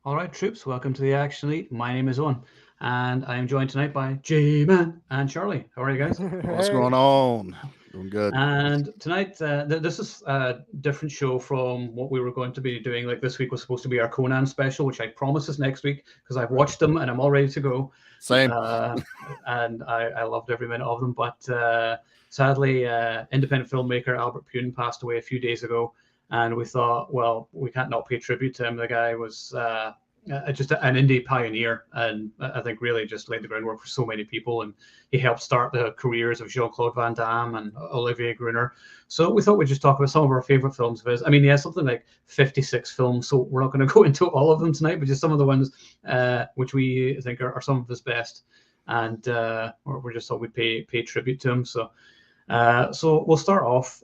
All right, troops, welcome to the Action Elite. My name is Owen, and I am joined tonight by J-Man and Charlie. How are you guys? What's Hey. going on? Doing good. And tonight, this is a different show from what we were going to be doing. Like this week was supposed to be our Conan special, which I promise is next week because I've watched them and I'm all ready to go. Same. And I loved every minute of them. But sadly, independent filmmaker Albert Pyun passed away a few days ago. And we thought, well, we can't not pay tribute to him. The guy was just an indie pioneer, and I think really just laid the groundwork for so many people. And he helped start the careers of Jean-Claude Van Damme and Olivier Gruner. So we thought we'd just talk about some of our favorite films of his. I mean, he has something like 56 films, so we're not going to go into all of them tonight, but just some of the ones which we think are some of his best. And we just thought we'd pay tribute to him. So we'll start off.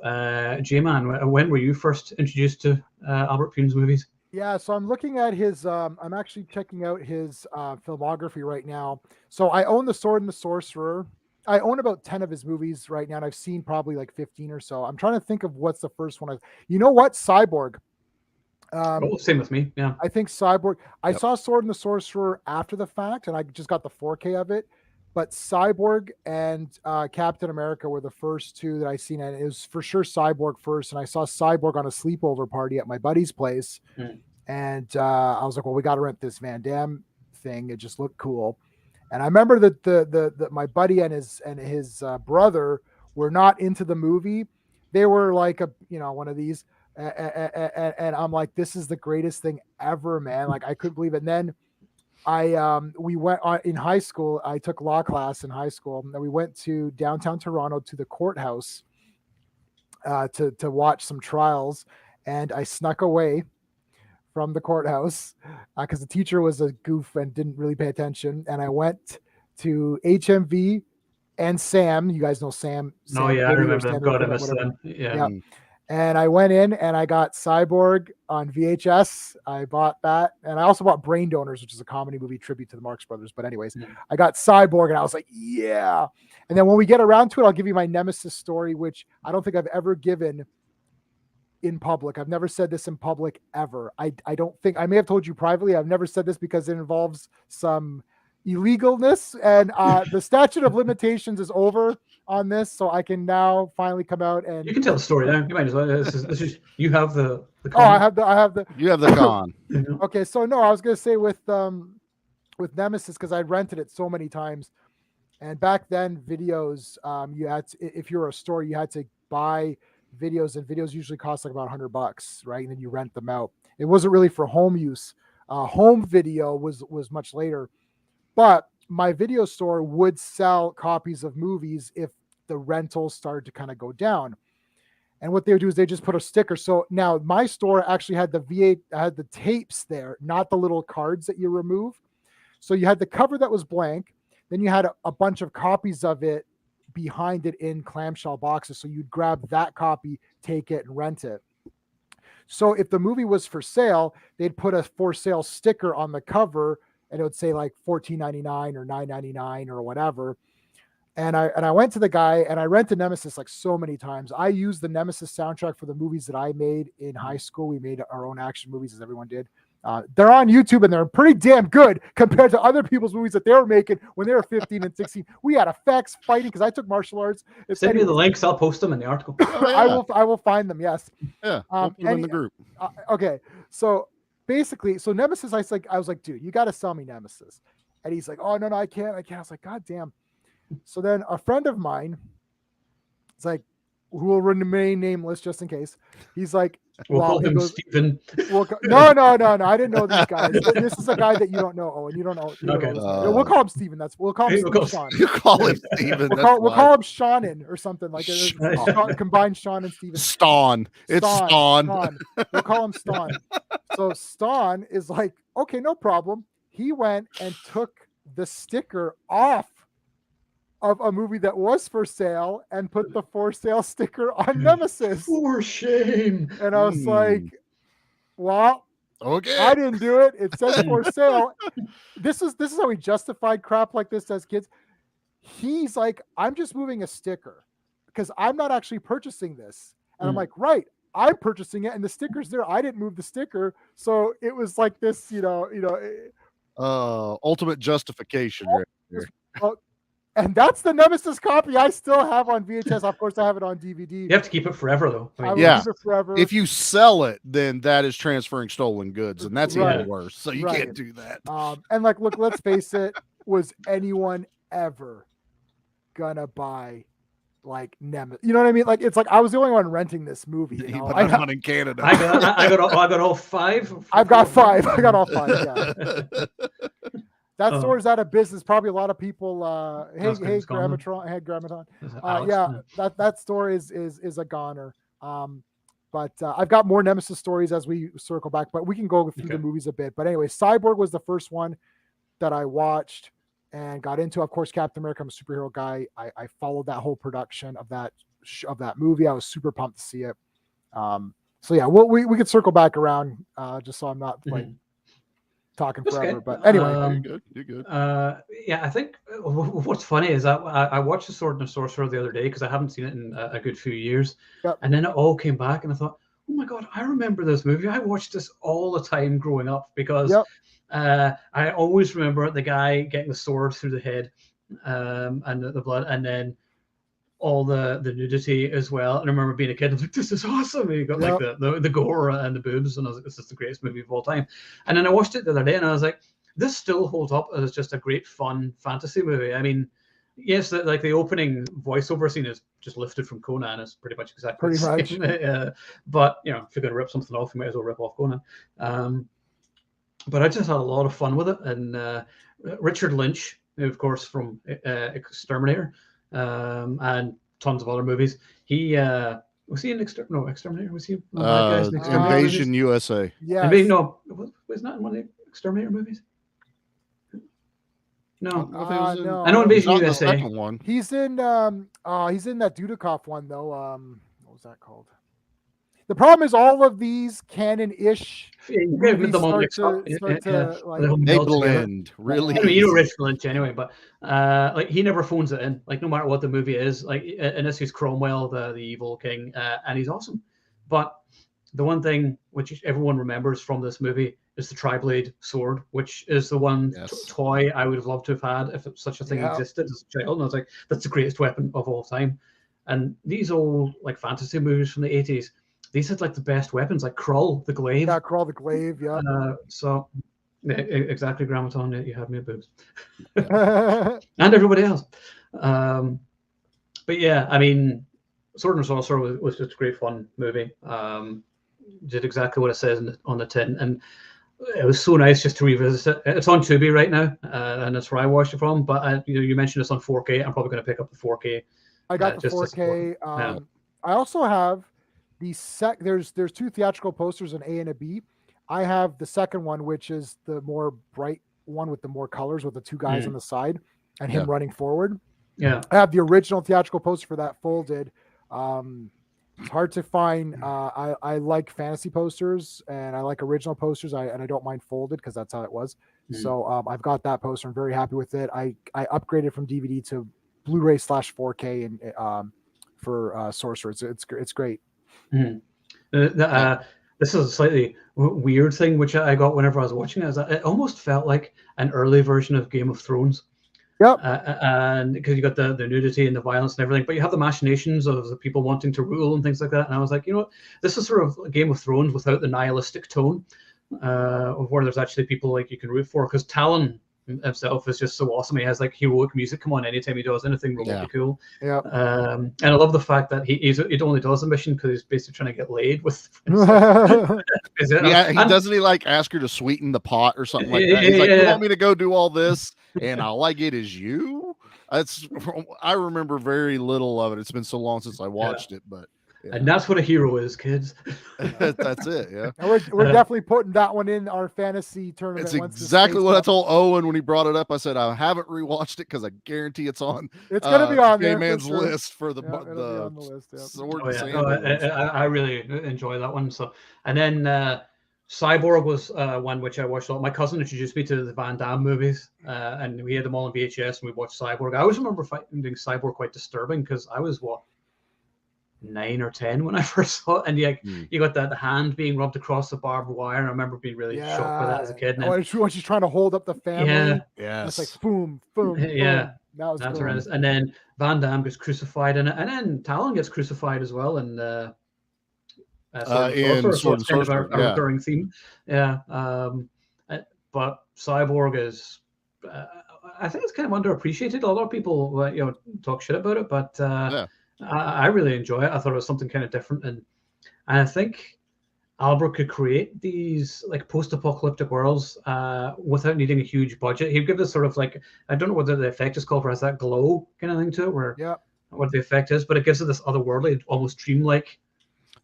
J-Man, when were you first introduced to Albert Pyun's movies? Yeah, so I'm looking at his. I'm actually checking out his filmography right now. So I own The Sword and the Sorcerer. I own about 10 of his movies right now, and I've seen probably like 15 or so. I'm trying to think of what's the first one. You know what? Cyborg. Same with me. Yeah, I think Cyborg. I saw Sword and the Sorcerer after the fact, and I just got the 4K of it. But Cyborg and Captain America were the first two that I seen, and it was for sure Cyborg first. And I saw Cyborg on a sleepover party at my buddy's place, and I was like, "Well, we got to rent this Van Damme thing. It just looked cool." And I remember that the my buddy and his brother were not into the movie. They were like one of these, and I'm like, "This is the greatest thing ever, man!" Like I couldn't believe it. And then we went in high school. I took law class in high school, and we went to downtown Toronto to the courthouse to watch some trials. And I snuck away from the courthouse because the teacher was a goof and didn't really pay attention. And I went to HMV and Sam. You guys know Sam. Oh yeah, I remember them. God, I miss them. Yeah. And I went in and I got Cyborg on VHS. I bought that. And I also bought Brain Donors, which is a comedy movie tribute to the Marx Brothers. But anyways, I got Cyborg and I was like, yeah. And then when we get around to it, I'll give you my Nemesis story, which I don't think I've ever given in public. I've never said this in public ever. I don't think, I may have told you privately. I've never said this because it involves some illegalness, and the statute of limitations is over on this, so I can now finally come out and you can tell the story now. You might as well. This is you have the con. I have the you have the con. Okay, so no, I was gonna say with Nemesis, because I rented it so many times, and back then videos, you had to, if you're a store, you had to buy videos, and videos usually cost like about $100, right? And then you rent them out. It wasn't really for home use. Home video was much later. But my video store would sell copies of movies if the rentals started to kind of go down. And what they would do is they just put a sticker. So now my store actually had had the tapes there, not the little cards that you remove. So you had the cover that was blank. Then you had a bunch of copies of it behind it in clamshell boxes. So you'd grab that copy, take it, and rent it. So if the movie was for sale, they'd put a for sale sticker on the cover, and it would say like $14.99 or $9.99 or whatever. And I went to the guy and I rented Nemesis like so many times. I used the Nemesis soundtrack for the movies that I made in high school. We made our own action movies, as everyone did. They're on YouTube and they're pretty damn good compared to other people's movies that they were making when they were 15 and 16. We had effects, fighting, because I took martial arts. Send me the links. I'll post them in the article. I will find them. Yes. Yeah. We'll put them in the group. Okay. So basically, so Nemesis, I was like, dude, you got to sell me Nemesis. And he's like, oh, no, I can't. I was like, God damn. So then a friend of mine, it's like, who will remain nameless just in case. He's like, we'll call him Stephen. No. I didn't know these guys. This is a guy that you don't know. Oh, and you don't know. Okay. We'll call him Stephen. We'll call him Sean. You call him Stephen. We'll call him Seanin or something like it. Combined Sean and Stephen. Ston. It's Ston. We'll call him Ston. So Ston is like, okay, no problem. He went and took the sticker off of a movie that was for sale and put the for sale sticker on Nemesis. For shame. And I was like, well, okay, I didn't do it. It says for sale. This is how we justified crap like this as kids. He's like, I'm just moving a sticker because I'm not actually purchasing this. And I'm like, right, I'm purchasing it, and the sticker's there. I didn't move the sticker, so it was like this, ultimate justification right there. Well, and that's the Nemesis copy I still have on VHS. Of course, I have it on DVD. You have to keep it forever, though. I will Yeah. keep it forever. If you sell it, then that is transferring stolen goods, and that's Right. even worse. So you Right. can't do that. And like, look, let's face it. Was anyone ever gonna buy like Nemesis? You know what I mean? Like, it's like I was the only one renting this movie. You know? But I'm not in Canada. I got all 5. I've got 5. I got all 5. Yeah. That store's out of business. Probably a lot of people. Hey, Grammatron. Hey, Grammatron. Yeah, that store is a goner. But I've got more Nemesis stories as we circle back. But we can go through the movies a bit. But anyway, Cyborg was the first one that I watched and got into. Of course, Captain America. I'm a superhero guy. I followed that whole production of that movie. I was super pumped to see it. So yeah, we could circle back around just so I'm not like talking forever. But anyway, you're good. Yeah, I think what's funny is that I watched The Sword and the Sorcerer the other day because I haven't seen it in a good few years. Yep. And then it all came back and I thought, oh my God, I remember this movie. I watched this all the time growing up because I always remember the guy getting the sword through the head and the blood, and then all the nudity as well. And I remember being a kid, I was like, this is awesome. And you got like the gore and the boobs, and I was like, this is the greatest movie of all time. And then I watched it the other day and I was like, this still holds up as just a great fun fantasy movie. I mean, yes, like the opening voiceover scene is just lifted from Conan. It's pretty much exactly the same. But if you're going to rip something off, you might as well rip off Conan. But I just had a lot of fun with it. And Richard Lynch, of course, from Exterminator, and tons of other movies. He was he in Exterminator? Was he one of the guys in Exterminator Invasion movies? USA? Yeah. No, was not in one of the Exterminator movies. No, no. I know Invasion USA. The second one. He's in that Dudikoff one though. What was that called? The problem is all of these canon-ish movies start to they blend really. I mean, Richard Lynch anyway, but like he never phones it in. Like no matter what the movie is, like in this he's Cromwell, the evil king, and he's awesome. But the one thing which everyone remembers from this movie is the tri-blade sword, which is the one toy I would have loved to have had if such a thing existed as a child. And I was like, that's the greatest weapon of all time. And these old like fantasy movies from the 80s, these had like the best weapons, like Krull, the glaive. Yeah, Krull, the glaive, yeah. So exactly, Grammaton, you have me boobs. And everybody else. But yeah, I mean, Sword and Sorcerer was just a great fun movie. Did exactly what it says on the tin. And it was so nice just to revisit it. It's on Tubi right now, and that's where I watched it from. But you mentioned this on 4K. I'm probably going to pick up the 4K. I got the 4K. I also have there's 2 theatrical posters, an A and a B. I have the second one, which is the more bright one with the more colors, with the 2 guys on the side and him running forward. Yeah, I have the original theatrical poster for that folded. It's hard to find. I like fantasy posters and I like original posters. I don't mind folded because that's how it was. So I've got that poster. I'm very happy with it. I upgraded from DVD to Blu-ray /4K and for Sorcerer. It's great. This is a slightly weird thing which I got whenever I was watching it. Is that it almost felt like an early version of Game of Thrones. Yep. And because you got the nudity and the violence and everything, but you have the machinations of the people wanting to rule and things like that. And I was like, you know what? This is sort of Game of Thrones without the nihilistic tone, of where there's actually people like you can root for. Because Talon himself is just so awesome. He has like heroic music come on anytime he does anything remotely cool. Yeah. And I love the fact that he only does the mission because he's basically trying to get laid with. He doesn't like ask her to sweeten the pot or something like that. He's like, you want me to go do all this, and all I get is you. I remember very little of it. It's been so long since I watched it, but. Yeah. And that's what a hero is, kids. That's it, yeah. And we're definitely putting that one in our fantasy tournament. It's exactly what I told Owen when he brought it up. I said I haven't rewatched it because I guarantee it's on. It's going to be on there. Man's list for the list. I really enjoy that one. So, and then Cyborg was one which I watched a lot. My cousin introduced me to the Van Damme movies, and we had them all on VHS, and we watched Cyborg. I always remember finding Cyborg quite disturbing because I was 9 or 10 when I first saw it, and you got the hand being rubbed across the barbed wire, and I remember being really shocked by that as a kid. And when she's trying to hold up the family, yes, it's like boom, boom, yeah, boom. That was that's cool. horrendous. And then Van Damme gets crucified in it, and then Talon gets crucified as well, and in Sword and kind of Sorcerer, a recurring theme. Yeah, but Cyborg is, I think it's kind of underappreciated. A lot of people, talk shit about it, but I really enjoy it. I thought it was something kind of different, and I think Albert could create these like post-apocalyptic worlds without needing a huge budget. He'd give us sort of like, I don't know what the effect is called, but it has that glow kind of thing to it, where what the effect is, but it gives it this otherworldly, almost dreamlike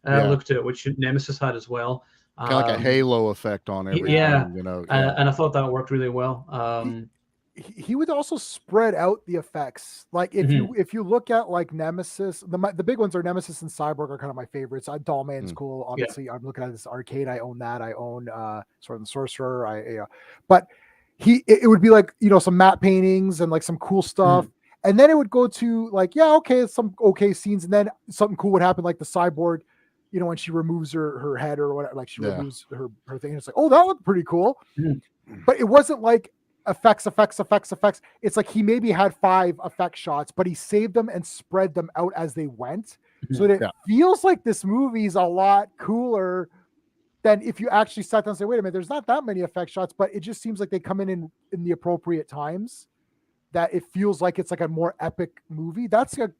look to it, which Nemesis had as well. Kind of like a halo effect on everything. And I thought that worked really well. He would also spread out the effects. Like if you look at like Nemesis, the big ones are Nemesis and Cyborg are kind of my favorites. Dollman's cool. Obviously, I'm looking at this arcade. I own that. I own Sword and Sorcerer. But it would be like some matte paintings and like some cool stuff. And then it would go to like some okay scenes, and then something cool would happen, like the Cyborg. When she removes her head or whatever, like she removes her thing. And it's like, oh, that looked pretty cool. But it wasn't like effects. It's like he maybe had 5 effect shots, but he saved them and spread them out as they went. So that it feels like this movie is a lot cooler than if you actually sat down and say, wait a minute, there's not that many effect shots, but it just seems like they come in the appropriate times, that it feels like it's like a more epic movie. That's a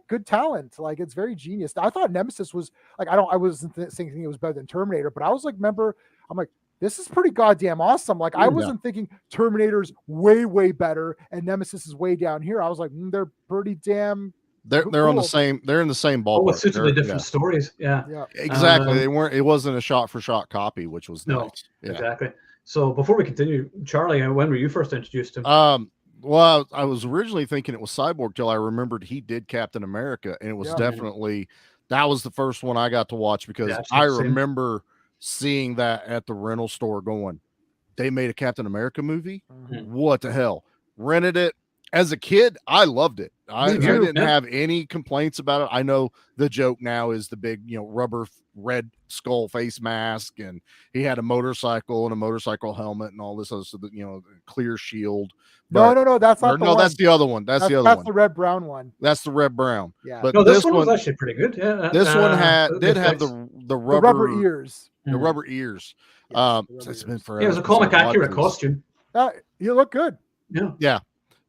good talent. Like, it's very genius. I thought Nemesis was like, I wasn't thinking it was better than Terminator, but I was like, I'm like, this is pretty goddamn awesome. Like, I wasn't thinking Terminator's way, way better and Nemesis is way down here. I was like, they're pretty damn. They're on the same. They're in the same ballpark. With suitably different stories. Yeah. Exactly. It wasn't a shot for shot copy, which was nice. Yeah. Exactly. So before we continue, Charlie, when were you first introduced to him? Well, I was originally thinking it was Cyborg till I remembered he did Captain America, and it was definitely that was the first one I got to watch, because I remember seeing that at the rental store going, they made a Captain America movie? What the hell? Rented it. As a kid, I loved it. I didn't have any complaints about it. I know the joke now is the big, rubber red skull face mask, and he had a motorcycle and a motorcycle helmet and all this other stuff, clear shield. But, no, that's not the one. That's the other one. That's the red brown one. That's the red brown. Yeah. But this one was actually pretty good. Yeah. This one did have the rubber ears. The rubber ears. It's been forever. It was a comic accurate costume. You look good. Yeah. Yeah.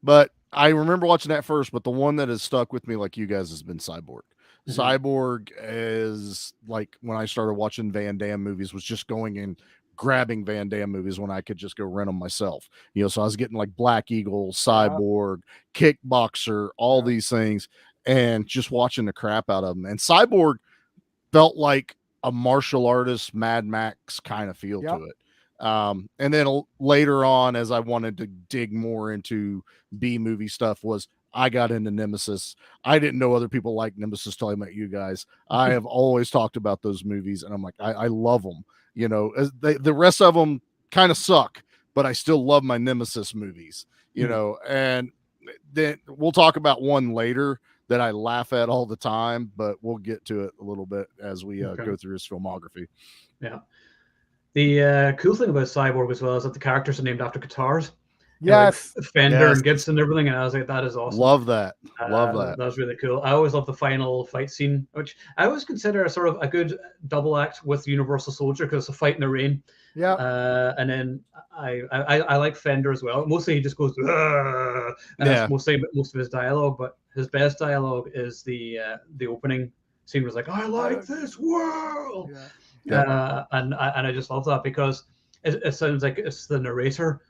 But I remember watching that first, but the one that has stuck with me like you guys has been Cyborg. Cyborg is like, when I started watching Van Damme movies, was just going and grabbing Van Damme movies when I could just go rent them myself. So I was getting like Black Eagle, Cyborg, Kickboxer, all these things, and just watching the crap out of them. And Cyborg felt like a martial artist, Mad Max kind of feel to it. And then later on, as I wanted to dig more into B-movie stuff, I got into Nemesis. I didn't know other people like Nemesis till I met you guys. I have always talked about those movies, and I'm like, I love them. The rest of them kind of suck, but I still love my Nemesis movies, and then we'll talk about one later that I laugh at all the time, but we'll get to it a little bit as we go through his filmography. Yeah. The cool thing about Cyborg as well is that the characters are named after guitars. Yes. Like Fender and Gibson and everything. And I was like, that is awesome. Love that. That was really cool. I always love the final fight scene, which I always consider a sort of a good double act with Universal Soldier, because it's a fight in the rain. Yeah. And then I like Fender as well. Mostly he just goes, and that's most of his dialogue, but his best dialogue is the opening scene was like, I like this world. And I just love that, because it sounds like it's the narrator,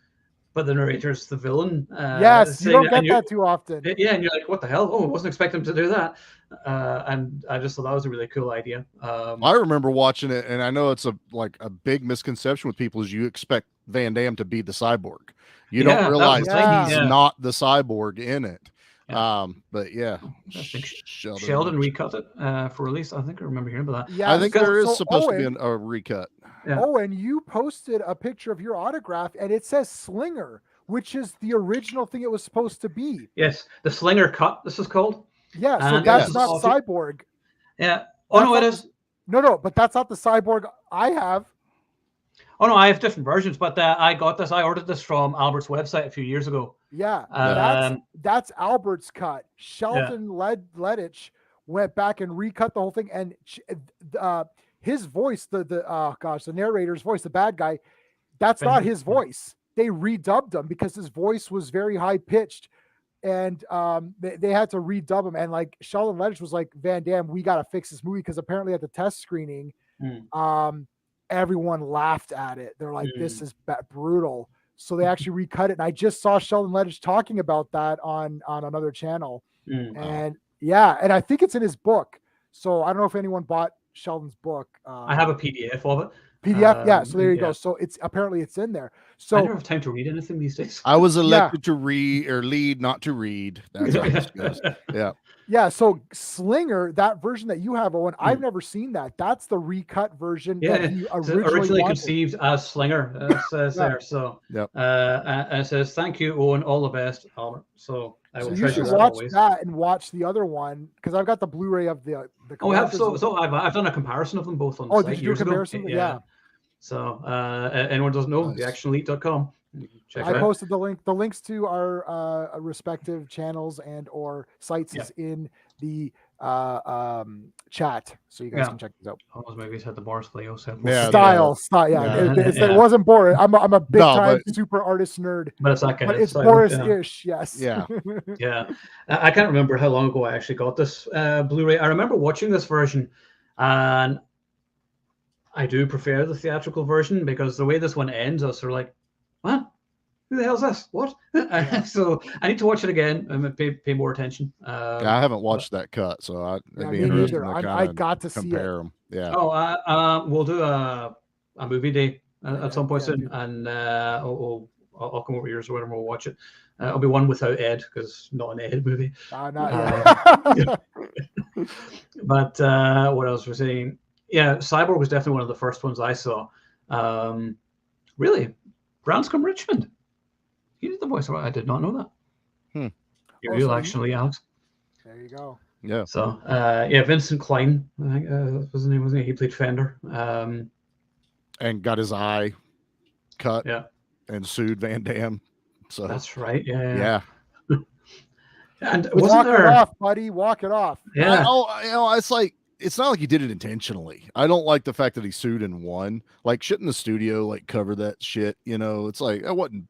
but the narrator's the villain. Yes, you don't get that too often. Yeah, and you're like, what the hell? Oh, I wasn't expecting him to do that. And I just thought that was a really cool idea. I remember watching it, and I know it's a big misconception with people is you expect Van Damme to be the Cyborg. You don't realize he's not the Cyborg in it. But yeah, Sheldon recut it for release. I think I remember hearing about that. Yeah, I think there is supposed to be a recut. Yeah. Oh, and you posted a picture of your autograph, and it says Slinger, which is the original thing it was supposed to be. Yes, the Slinger cut. This is called. Yeah, so that's not Cyborg. Yeah. Oh no, it is. No, but that's not the Cyborg I have. Oh no, I have different versions, but I got this. I ordered this from Albert's website a few years ago. Yeah, that's Albert's cut. Sheldon Lettich went back and recut the whole thing, and his voice, the narrator's voice, the bad guy, that's not his voice. They redubbed him because his voice was very high pitched, and they had to redub him. And like Sheldon Lettich was like, Van Damme, we got to fix this movie, because apparently at the test screening, everyone laughed at it. They're like, this is brutal. So they actually recut it. And I just saw Sheldon Lettich talking about that on another channel. And and I think it's in his book. So I don't know if anyone bought Sheldon's book. I have a PDF of it. PDF, so there you go. So it's in there. So I never have time to read anything these days. I was elected to read or lead, not to read. That's how this goes. Yeah, so Slinger, that version that you have, Owen, I've never seen that. That's the recut version that he originally conceived as Slinger. It says there. So and it says, "Thank you, Owen. All the best, Albert." So I will you should watch that and watch the other one, because I've got the Blu-ray of the. Oh, I have. So I've done a comparison of them both on. Oh, did you do a comparison? Yeah. So anyone doesn't know, theactionelite.com. I posted the links to our respective channels and or sites is in the chat, so you guys can check these out. All those movies had the Boris Leo style. It wasn't Boris. I'm a big time super artist nerd, but it's that kind of. It's Boris-ish, yes. Yeah. I can't remember how long ago I actually got this Blu-ray. I remember watching this version, and I do prefer the theatrical version, because the way this one ends, I was sort of like, what? Who the hell is this? What? So I need to watch it again and pay more attention. I haven't watched that cut, so it'd be interesting to I got to compare them. Yeah. Oh, we'll do a movie day at some point soon, and I'll come over yours or whatever. We'll watch it. It'll be one without Ed, because it's not an Ed movie. Not yet. But what else was saying? Yeah, Cyborg was definitely one of the first ones I saw. Really, Branscombe Richmond. He did the voice. I did not know that. You're real, actually, Alex. There you go. Yeah. So, Vincent Klein, I think was his name, wasn't he? He played Fender. And got his eye cut. Yeah. And sued Van Damme. So that's right. Yeah. And walk it off, buddy. Walk it off. Yeah. It's like, it's not like he did it intentionally. I don't like the fact that he sued and won. Like, shouldn't the studio cover that shit? It's like, it wasn't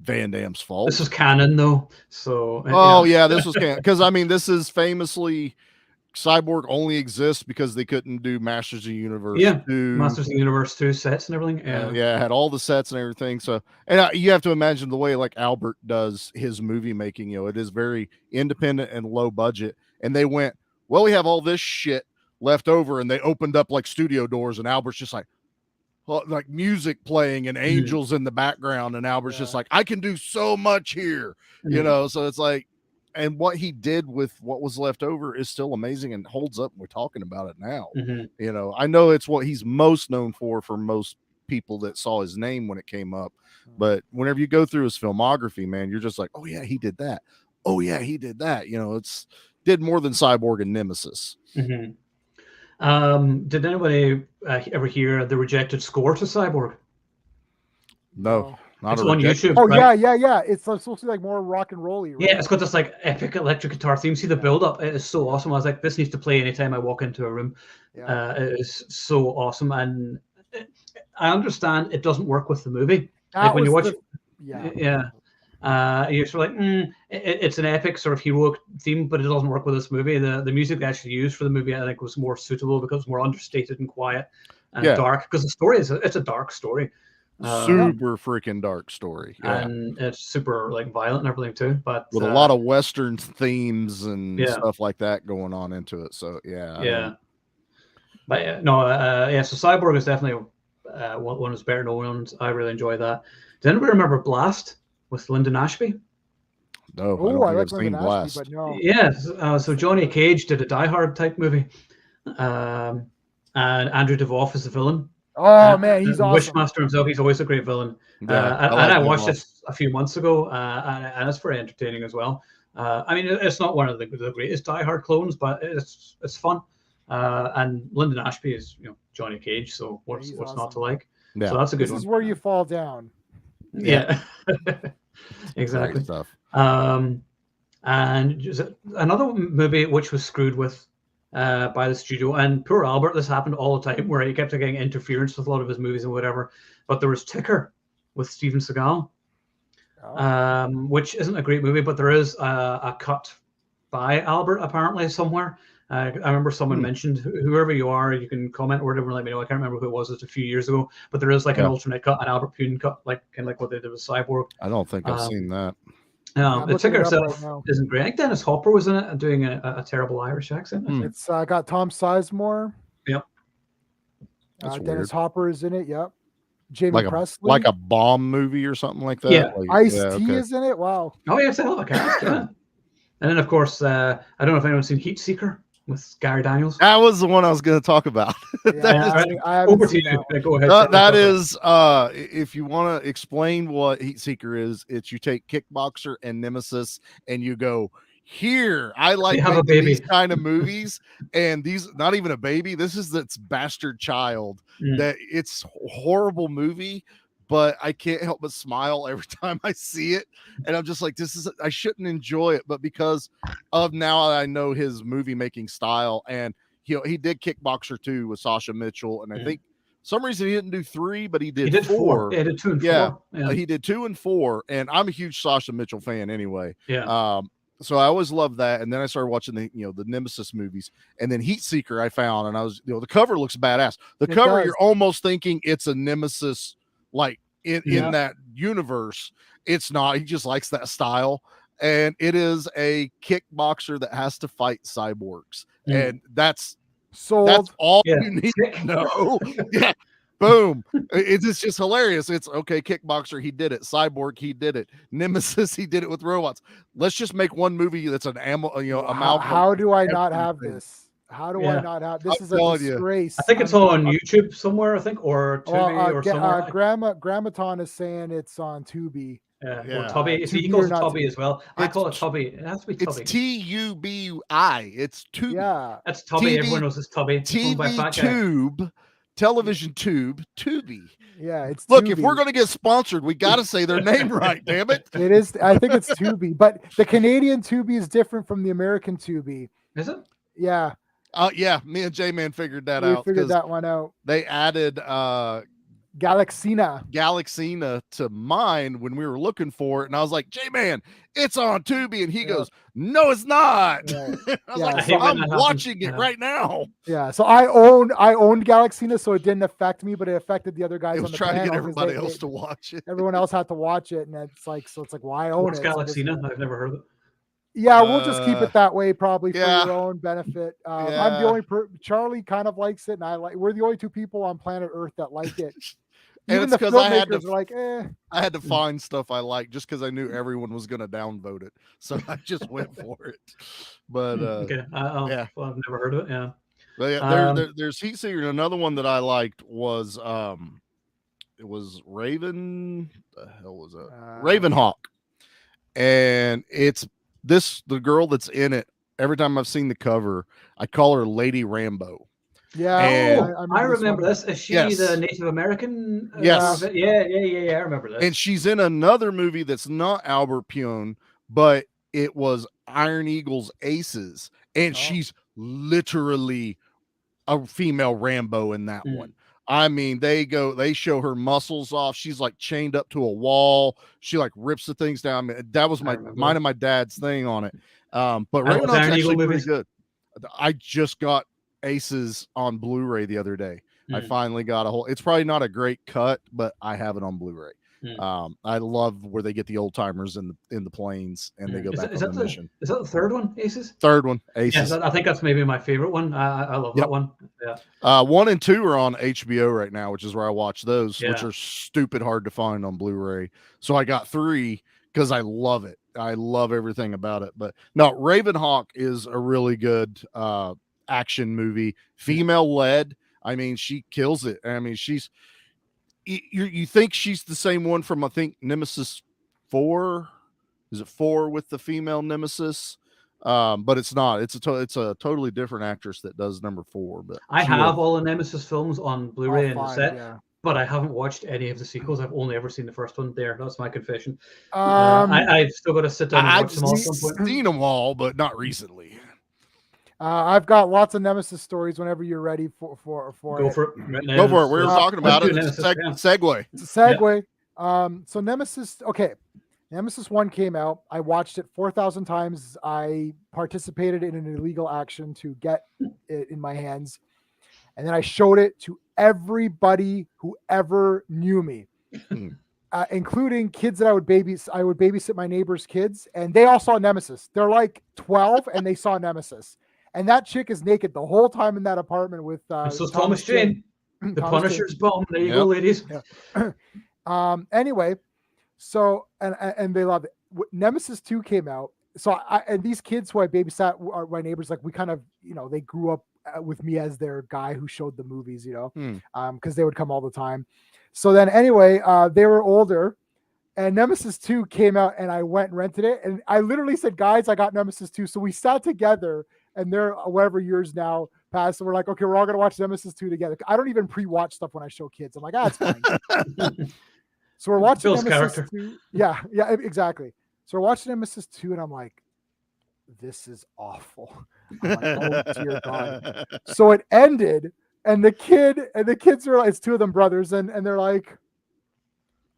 Van Damme's fault. This is canon, though. So this was canon, because this is famously, Cyborg only exists because they couldn't do Masters of the Universe 2. Masters of the Universe 2 sets and everything. Had all the sets and everything. So, and you have to imagine the way Albert does his movie making. It is very independent and low budget. And they went, well, we have all this shit left over, and they opened up studio doors, and Albert's just like music playing and angels in the background, and Albert's just like, I can do so much here, so it's like, and what he did with what was left over is still amazing and holds up. We're talking about it now. I know it's what he's most known for most people that saw his name when it came up, but whenever you go through his filmography, man, you're just like, oh yeah, he did that. Oh yeah, he did that. It's did more than Cyborg and Nemesis. Did anybody ever hear the rejected score to Cyborg? No, not on YouTube. Oh, right? yeah. It's supposed to be more rock and rolly. Right? Yeah, it's got this epic electric guitar theme. See the build up; it is so awesome. I was like, this needs to play anytime I walk into a room. It is so awesome, and I understand it doesn't work with the movie. When you watch it, you're sort of like, it's an epic sort of heroic theme, but it doesn't work with this movie. The music they actually used for the movie, I think, was more suitable because it's more understated and quiet and dark. Because the story it's a dark story, super freaking dark story, and it's super violent and everything too. But with a lot of Western themes and stuff like that going on into it. So but so Cyborg is definitely one of his better known ones. I really enjoy that. Does anybody remember Blast with Lyndon Ashby? No, I like Lyndon Ashby, but no. Yes, so Johnny Cage did a Die Hard type movie, and Andrew Devoff is the villain. Oh man, he's awesome. Wishmaster himself, he's always a great villain. I watched this a few months ago, and it's very entertaining as well. It's not one of the greatest Die Hard clones, but it's fun. And Lyndon Ashby is Johnny Cage, so what's he's not to awesome. like? Yeah. So that's a good one. This is where you fall down. Yeah. Exactly. Great stuff. And another movie which was screwed with by the studio, and poor Albert, this happened all the time, where he kept getting interference with a lot of his movies and whatever. But there was Ticker with Steven Seagal, which isn't a great movie, but there is a cut by Albert apparently somewhere. I remember someone mentioned, whoever you are, you can comment or whatever, let me know. I can't remember who it was. It's a few years ago, but there is like an alternate cut, an Albert Pyun cut, kind of like what they did with Cyborg. I don't think I've seen that. The Ticker itself isn't great. I think Dennis Hopper was in it, doing a terrible Irish accent. It's got Tom Sizemore. Yep. Dennis Hopper is in it. Yep. Jamie Presley. Like a bomb movie or something like that. Yeah. Ice-T is in it. Wow. Oh yeah, it's a hell of a cast. Yeah. And then of course, I don't know if anyone's seen Heat Seeker with Gary Daniels. That was the one I was going to talk about. Over to you. Go ahead. That is, if you want to explain what Heat Seeker is, it's you take Kickboxer and Nemesis and you go, here, I like these kind of movies, and these, not even a baby, this is its bastard child. That it's a horrible movie, but I can't help but smile every time I see it. And I'm just like, I shouldn't enjoy it, but because of now I know his movie making style, and he did Kickboxer 2 with Sasha Mitchell, and I think some reason he didn't do 3, but he did 4. Yeah, he did 2 and 4. Yeah, he did 2 and 4, and I'm a huge Sasha Mitchell fan anyway. Yeah. So I always loved that, and then I started watching the Nemesis movies, and then Heat Seeker I found, and I was the cover looks badass. The cover you're almost thinking it's a Nemesis like in that universe. It's not. He just likes that style, and it is a kickboxer that has to fight cyborgs, and that's all you need to know. Yeah. Boom. It's just hilarious. It's okay. Kickboxer, he did it. Cyborg, he did it. Nemesis, he did it with robots. Let's just make one movie that's an amalgam. How do I not have this? How do I not have this? Is a disgrace. I think it's all on YouTube somewhere, I think, or Tubi or somewhere. Grammaton is saying it's on Tubi. Or Tubby. He calls it Tubby as well. I call it Tubby. It has to be Tubby. It's Tubi. It's Tubi. Yeah. That's Tubby. Everyone knows it's Tubby. TV Tube. Television Tube, Tubi. Yeah, it's look. Tubi. If we're going to get sponsored, we got to say their name right. Damn it! It is. I think it's Tubi, but the Canadian Tubi is different from the American Tubi. Is it? Yeah. Yeah. Me and J-Man figured that out. We figured that one out. They added Galaxina to mine when we were looking for it, and I was like, J-Man, it's on Tubi, and he goes, no, it's not. Yeah. I was like, so I'm watching it right now. Yeah, so I owned Galaxina, so it didn't affect me, but it affected the other guys on the trying panel. To get everybody else to watch it. Everyone else had to watch it, and it's like, why own What's it? Galaxina? I've never heard of it. Yeah, we'll just keep it that way, probably for your own benefit. I'm the only Charlie kind of likes it, and we're the only two people on planet Earth that like it. And even it's the filmmakers are like, I had to find stuff I liked just because I knew everyone was going to downvote it, so I just went for it. But okay, well, I've never heard of it. Yeah, but yeah, there's Heat Seeker. Another one that I liked was it was Raven. The hell was that? Ravenhawk, and it's the girl that's in it. Every time I've seen the cover, I call her Lady Rambo. Yeah, I remember this. Is she the Native American? Yes. Yeah. I remember this. And she's in another movie that's not Albert Pyun, but it was Iron Eagle's Aces, and she's literally a female Rambo in that one. I mean, they show her muscles off. She's like chained up to a wall. She like rips the things down. That was mine and my dad's thing on it. But Ravenhawk's actually pretty good. I just got Aces on Blu-ray the other day. I finally got it's probably not a great cut, but I have it on Blu-ray. I love where they get the old timers in the planes and they go back on the mission. Is that the third one, Aces? Third one, Aces. Yes, I think that's maybe my favorite one. I love that one. Yeah. 1 and 2 are on HBO right now, which is where I watch those, which are stupid hard to find on Blu-ray. So I got 3 because I love it. I love everything about it. But no, Ravenhawk is a really good action movie, female led. I mean, she kills it. I mean, you think she's the same one from, I think, Nemesis 4. Is it 4 with the female Nemesis? But it's not. It's a totally different actress that does number 4. But I have all the Nemesis films on Blu-ray and set, but I haven't watched any of the sequels. I've only ever seen the first one. That's my confession. I've still got to sit down and watch them all at some point. I've seen them all, but not recently. I've got lots of Nemesis stories whenever you're ready for Go for it. Go for it. We were talking about it. It's a segue. It's a segue. Yeah. So Nemesis, okay. Nemesis 1 came out. I watched it 4,000 times. I participated in an illegal action to get it in my hands. And then I showed it to everybody who ever knew me, including kids that I would babysit my neighbor's kids. And they all saw Nemesis. They're like 12 and they saw Nemesis. And that chick is naked the whole time in that apartment with so Thomas Jane. The Punisher's bomb. There you go, ladies. Yeah. Anyway, so and they loved it. Nemesis 2 came out. So and these kids who I babysat are my neighbors. Like we kind of, they grew up with me as their guy who showed the movies, because they would come all the time. So then anyway, they were older. And Nemesis 2 came out and I went and rented it. And I literally said, guys, I got Nemesis 2. So we sat together and they're whatever years now passed. So we're like, okay, we're all going to watch Nemesis 2 together. I don't even pre-watch stuff when I show kids. I'm like, it's fine. So we're watching Bill's Nemesis character. 2. Yeah, exactly. So we're watching Nemesis 2 and I'm like, this is awful. I'm like, oh dear God. So it ended and the kids are like, it's 2 of them brothers and they're like,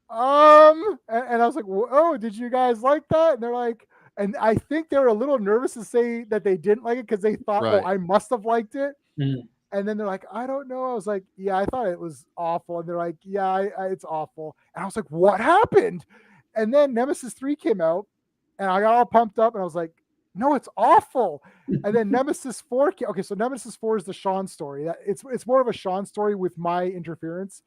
and I was like, oh, did you guys like that? And they're like, and I think they were a little nervous to say that they didn't like it because they thought, right. I must have liked it. Mm. And then they're like, I don't know. I was like, yeah, I thought it was awful. And they're like, yeah, it's awful. And I was like, what happened? And then Nemesis 3 came out and I got all pumped up and I was like, no, it's awful. And then Nemesis 4 okay, so Nemesis 4 is the Sean story. It's more of a Sean story with my interference.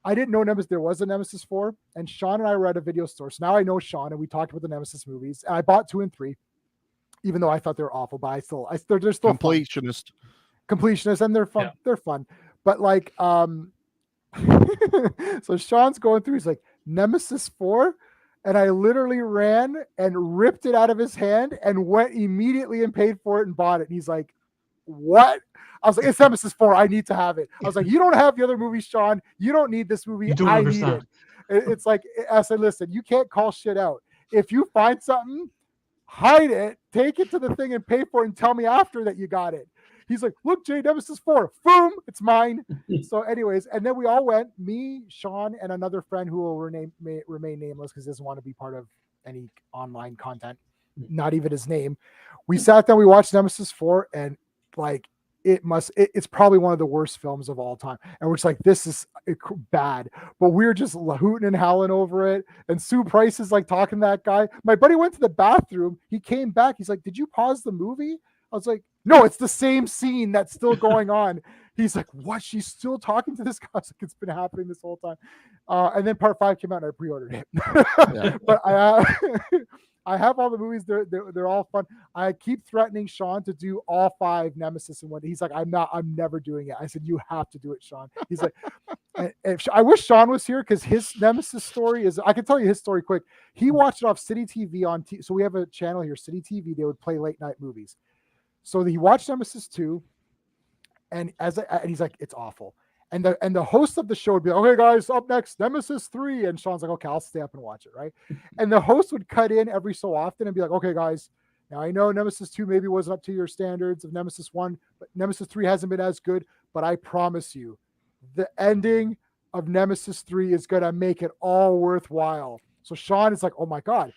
I didn't know there was a Nemesis 4, and Sean and I were at a video store. So now I know Sean, and we talked about the Nemesis movies. And I bought 2 and 3, even though I thought they were awful, but they're still completionist, and they're fun. Yeah. They're fun, but like, so Sean's going through. He's like Nemesis 4, and I literally ran and ripped it out of his hand and went immediately and paid for it and bought it. And he's like, what? I was like, it's Nemesis 4. I need to have it. I was like, you don't have the other movies, Sean. You don't need this movie. You don't understand. Need it. It's like, I said, listen, you can't call shit out. If you find something, hide it, take it to the thing and pay for it and tell me after that you got it. He's like, look, Jay, Nemesis 4. Boom, it's mine. So anyways, and then we all went, me, Sean, and another friend who will remain nameless because he doesn't want to be part of any online content, not even his name. We sat down, we watched Nemesis 4, and like, it's probably one of the worst films of all time. And we're just like, this is bad. But we were just hooting and howling over it. And Sue Price is like talking to that guy. My buddy went to the bathroom. He came back. He's like, did you pause the movie? I was like, no, it's the same scene that's still going on. He's like, what? She's still talking to this guy? I was like, it's been happening this whole time. And then part 5 came out and I pre-ordered it. Yeah. But I have all the movies. They're all fun. I keep threatening Sean to do all 5 Nemesis in one. He's like, I'm never doing it. I said, you have to do it, Sean. He's like, I wish Sean was here because his Nemesis story is, I can tell you his story quick. He watched it off City TV so we have a channel here, City TV. They would play late night movies. So he watched Nemesis 2 and he's like, it's awful. And the host of the show would be like, okay, guys, up next, Nemesis 3. And Sean's like, okay, I'll stay up and watch it, right? And the host would cut in every so often and be like, okay, guys, now I know Nemesis 2 maybe wasn't up to your standards of Nemesis 1, but Nemesis 3 hasn't been as good. But I promise you, the ending of Nemesis 3 is going to make it all worthwhile. So Sean is like, oh, my God.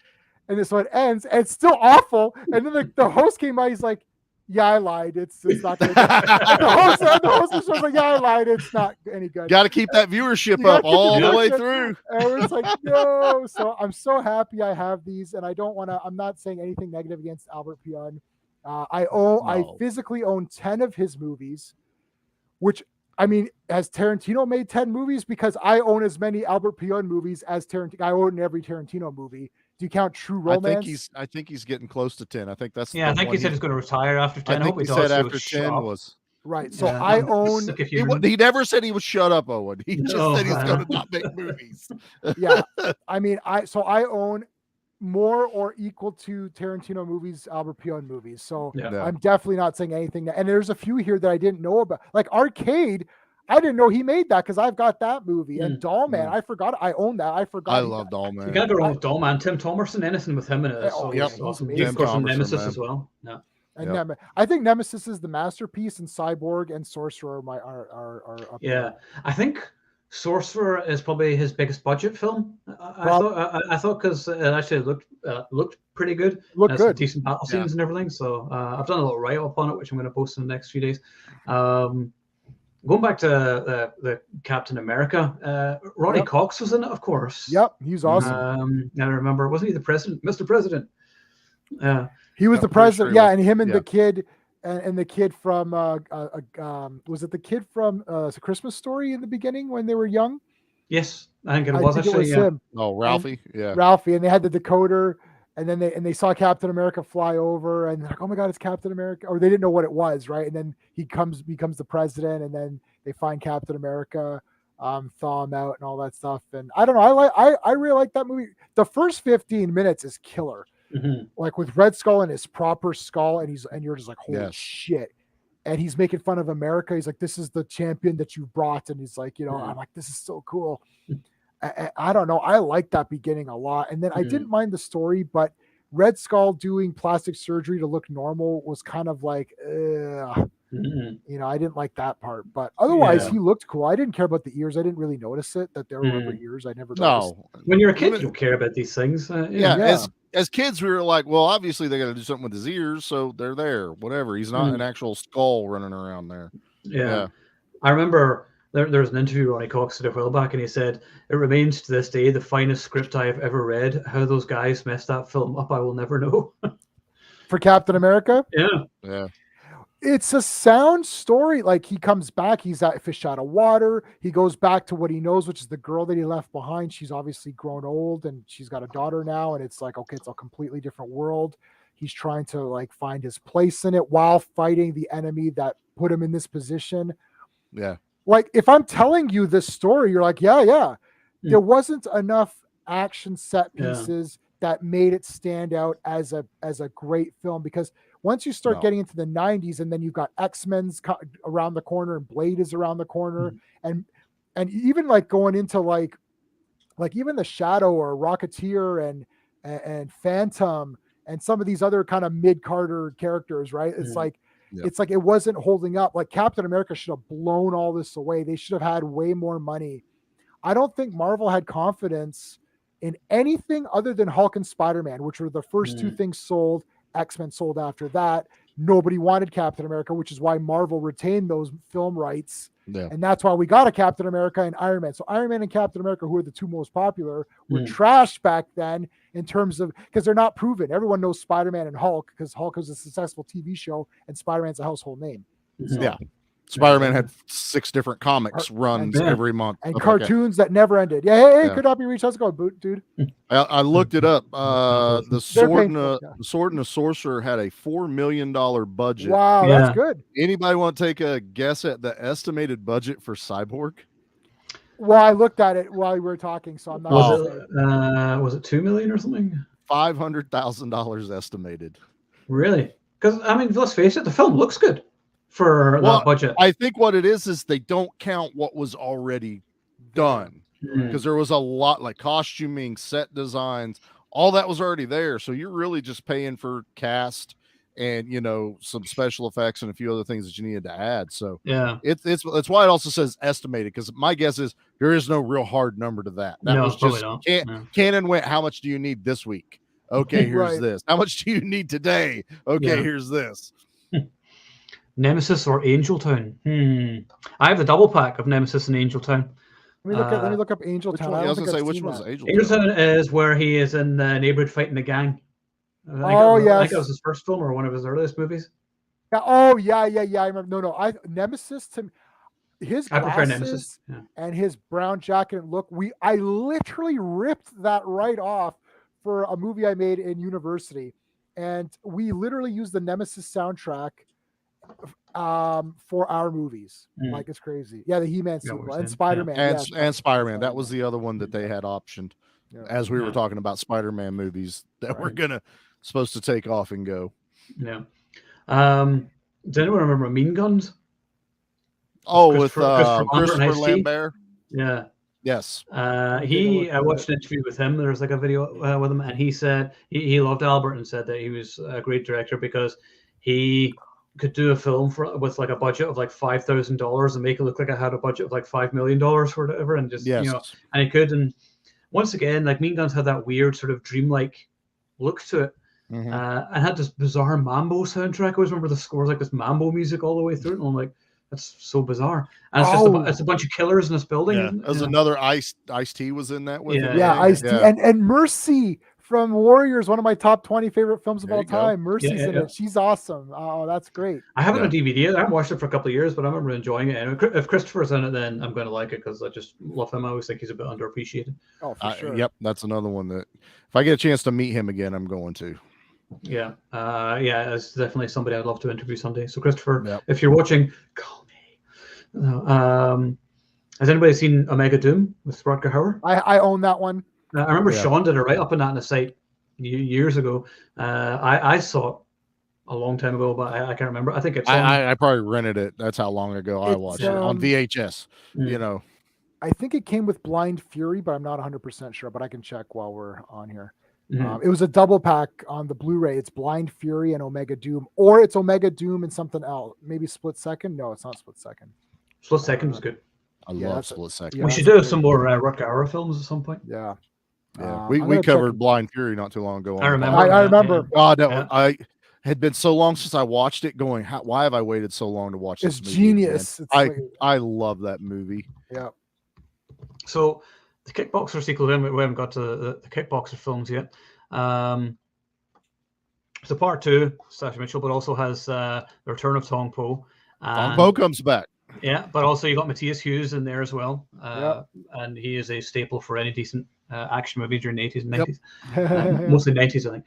And so it ends, and it's still awful. And then the host came by, he's like, yeah, I lied. It's not good. the host of the show's like, yeah, I lied. It's not any good. Got to keep that viewership up all the way through. And we're just like, no. So I'm so happy I have these, and I don't want to. I'm not saying anything negative against Albert Pyun. I physically own 10 of his movies, which I mean, has Tarantino made 10 movies? Because I own as many Albert Pyun movies as Tarantino. I own every Tarantino movie. Do you count True Romance? I think he's getting close to 10. I think that's I think he said he's going to retire after 10. I think he said after 10 was right. So I own. He never said he would shut up, Owen. He just said he's going to not make movies. Yeah, I mean, I own more or equal to Tarantino movies, Albert Pyun movies. So Yeah. I'm definitely not saying anything. And there's a few here that I didn't know about, like Arcade. I didn't know he made that because I've got that movie. And Doll Man, I forgot. I own that. I forgot. I love Doll Man. You can't go wrong with Doll Man. Tim Thomerson, anything with him in it is always awesome. Of course, from Nemesis as well. Yeah. And I think Nemesis is the masterpiece, and Cyborg and Sorcerer are up there. I think Sorcerer is probably his biggest budget film. I thought because it actually looked pretty good. Looked good. Some decent battle scenes and everything. So I've done a little write up on it, which I'm going to post in the next few days. Going back to the Captain America, Ronnie Cox was in it, of course. Yep, he's awesome. I remember, wasn't he the president, Mr. President? He was the president. Yeah, and him and the kid. And the kid from was it the kid from A Christmas Story in the beginning when they were young? Yes, I think it was actually him. Oh, Ralphie, Ralphie, and they had the decoder, and then they saw Captain America fly over, and they're like, oh my God, it's Captain America, or they didn't know what it was, right? And then he becomes the president, and then they find Captain America, thaw him out, and all that stuff. And I don't know, I really like that movie. The first 15 minutes is killer. Mm-hmm. Like with Red Skull and his proper skull, and you're just like, holy shit. And he's making fun of America. He's like, this is the champion that you brought. And he's like, I'm like, this is so cool. I don't know. I like that beginning a lot. And then I didn't mind the story, but Red Skull doing plastic surgery to look normal was kind of like, I didn't like that part. But otherwise, he looked cool. I didn't care about the ears. I didn't really notice it, that there were rubber ears. I never noticed. When you're a kid, you don't care about these things. As kids, we were like, well, obviously they got to do something with his ears, so they're there. Whatever. He's not an actual skull running around there. Yeah. I remember there was an interview Ronnie Cox did a while back, and he said, it remains to this day the finest script I have ever read. How those guys messed that film up, I will never know. For Captain America? Yeah. It's a sound story. Like, he comes back, he's at fish out of water. He goes back to what he knows, which is the girl that he left behind. She's obviously grown old, and she's got a daughter now. And it's like, okay, it's a completely different world. He's trying to like find his place in it while fighting the enemy that put him in this position. Yeah. Like, if I'm telling you this story, you're like, there wasn't enough action set pieces that made it stand out as a great film, because once you start getting into the 90s, and then you've got X-Men's around the corner, and Blade is around the corner, and even like going into like even the Shadow or Rocketeer and Phantom and some of these other kind of mid-Carter characters, right? It's like it's like it wasn't holding up. Like, Captain America should have blown all this away. They should have had way more money. I don't think Marvel had confidence in anything other than Hulk and Spider-Man, which were the first two things sold. X-Men sold after that. Nobody wanted Captain America, which is why Marvel retained those film rights. Yeah. And that's why we got a Captain America and Iron Man. So Iron Man and Captain America, who are the two most popular, were trashed back then in terms of, because they're not proven. Everyone knows Spider-Man and Hulk because Hulk was a successful TV show and Spider-Man's a household name. So, yeah. Spider-Man had 6 different comics runs every month. And cartoons that never ended. Hey, could not be reached. How's it going, dude? I looked it up. The Sword and the Sorcerer had a $4 million budget. Wow, that's good. Anybody want to take a guess at the estimated budget for Cyborg? Well, I looked at it while we were talking, so I'm not sure. Was it 2 million or something? $500,000 estimated. Really? Because, I mean, let's face it, the film looks good for that budget. I think what it is they don't count what was already done, because there was a lot, like costuming, set designs, all that was already there. So you're really just paying for cast and some special effects and a few other things that you needed to add. So it's why it also says estimated, because my guess is there is no real hard number to that. That was just Canon went, how much do you need this week? Okay, here's this. How much do you need today? Okay, here's this. Nemesis or Angel Town? I have the double pack of Nemesis and Angel Town. Let me look up Angel Town. I was going to say, which one's Angel Town? Angel Town is where he is in the neighborhood fighting the gang. I think it was his first film or one of his earliest movies. Yeah. Oh, yeah. I remember. No. Nemesis, to his I prefer Nemesis and his brown jacket and look. I literally ripped that right off for a movie I made in university, and we literally used the Nemesis soundtrack for our movies. Like, it's crazy. Yeah, the He-Man sequel and Spider-Man. And Spider-Man. That was the other one that they had optioned. as we were talking about Spider-Man movies that were supposed to take off and go. Yeah. Does anyone remember Mean Guns? Oh, with Christopher Lambert. Yeah. Yes. I watched an interview with him. There was like a video with him, and he said he loved Albert and said that he was a great director because he could do a film with like a budget of like $5,000 and make it look like it had a budget of like $5 million or whatever, and just and he could. And once again, like Mean Guns had that weird sort of dreamlike look to it. And had this bizarre mambo soundtrack. I always remember the score, like this mambo music all the way through it, and I'm like, that's so bizarre. And it's a bunch of killers in this building. Yeah, there's another Ice-T was in that with it. Yeah, Ice-T and Mercy from Warriors, one of my top 20 favorite films of all time. Mercy's in it. She's awesome. Oh, that's great. I have it on DVD. I haven't watched it for a couple of years, but I remember enjoying it. And if Christopher's in it, then I'm going to like it because I just love him. I always think he's a bit underappreciated. Oh, for sure. Yep, that's another one that if I get a chance to meet him again, I'm going to. Yeah, it's definitely somebody I'd love to interview someday. So Christopher, if you're watching, call me. Has anybody seen Omega Doom with Rutger Hauer? I own that one. I remember Sean did a write-up on that on the site years ago. I saw it a long time ago, but I can't remember. I think it's I probably rented it. That's how long ago I watched it on VHS. You know, I think it came with Blind Fury, but I'm not 100% sure. But I can check while we're on here. It was a double pack on the Blu-ray. It's Blind Fury and Omega Doom, or it's Omega Doom and something else. Maybe Split Second. No, it's not Split Second. Split Second was good. I love Split Second. We should do some more Rutger Hauer films at some point. Yeah. We covered Blind Fury not too long ago. I remember. I remember. God, I had been so long since I watched it. Going, why have I waited so long to watch this movie? It's genius. I love that movie. Yeah. So the Kickboxer sequel. We haven't got to the Kickboxer films yet. So part 2, Sasha Mitchell, but also has the return of Tong Po. Tong Po comes back. Yeah, but also you got Matthias Hughes in there as well, and he is a staple for any decent action movie during the 80s and 90s, mostly 90s, I think.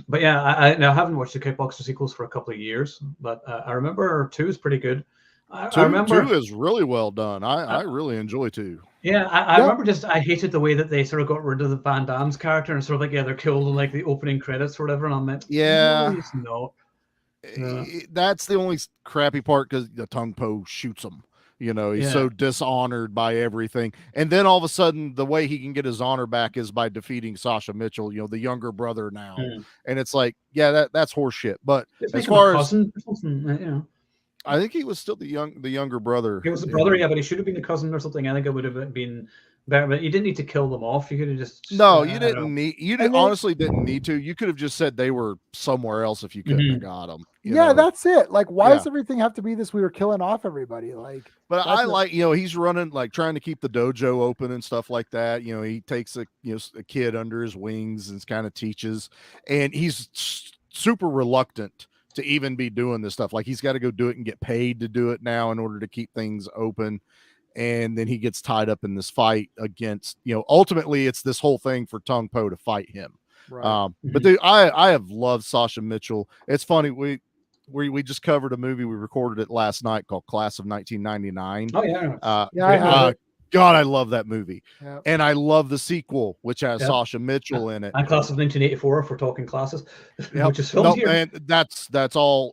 But yeah, I haven't watched the Kickboxer sequels for a couple of years, but I remember 2 is pretty good. I remember 2 is really well done. I really enjoy 2. Yeah, I remember I hated the way that they sort of got rid of the Van Damme's character and sort of like, they're killed in like the opening credits or whatever, and I'm like, no. That's the only crappy part because the Tong Po shoots him. You know, he's so dishonored by everything. And then all of a sudden, the way he can get his honor back is by defeating Sasha Mitchell, the younger brother now. And it's like, that's horseshit. But as far as I think he was still the younger brother. He was the brother, but he should have been a cousin or something. I think it would have been better, but you didn't need to kill them off. You could have just honestly didn't need to. You could have just said they were somewhere else if you couldn't have got them. That's it. Like, why does everything have to be this? We were killing off everybody. Like, but I like, he's running, like trying to keep the dojo open and stuff like that. He takes a kid under his wings and kind of teaches, and he's super reluctant to even be doing this stuff. Like, he's got to go do it and get paid to do it now in order to keep things open. And then he gets tied up in this fight against, ultimately it's this whole thing for Tong Po to fight him. Right. But dude, I have loved Sasha Mitchell. It's funny. We just covered a movie. We recorded it last night called Class of 1999. Oh yeah. God, I love that movie. Yep. And I love the sequel, which has Sasha Mitchell in it. And Class of 1984, if we're talking classes, which is filmed here. And that's all.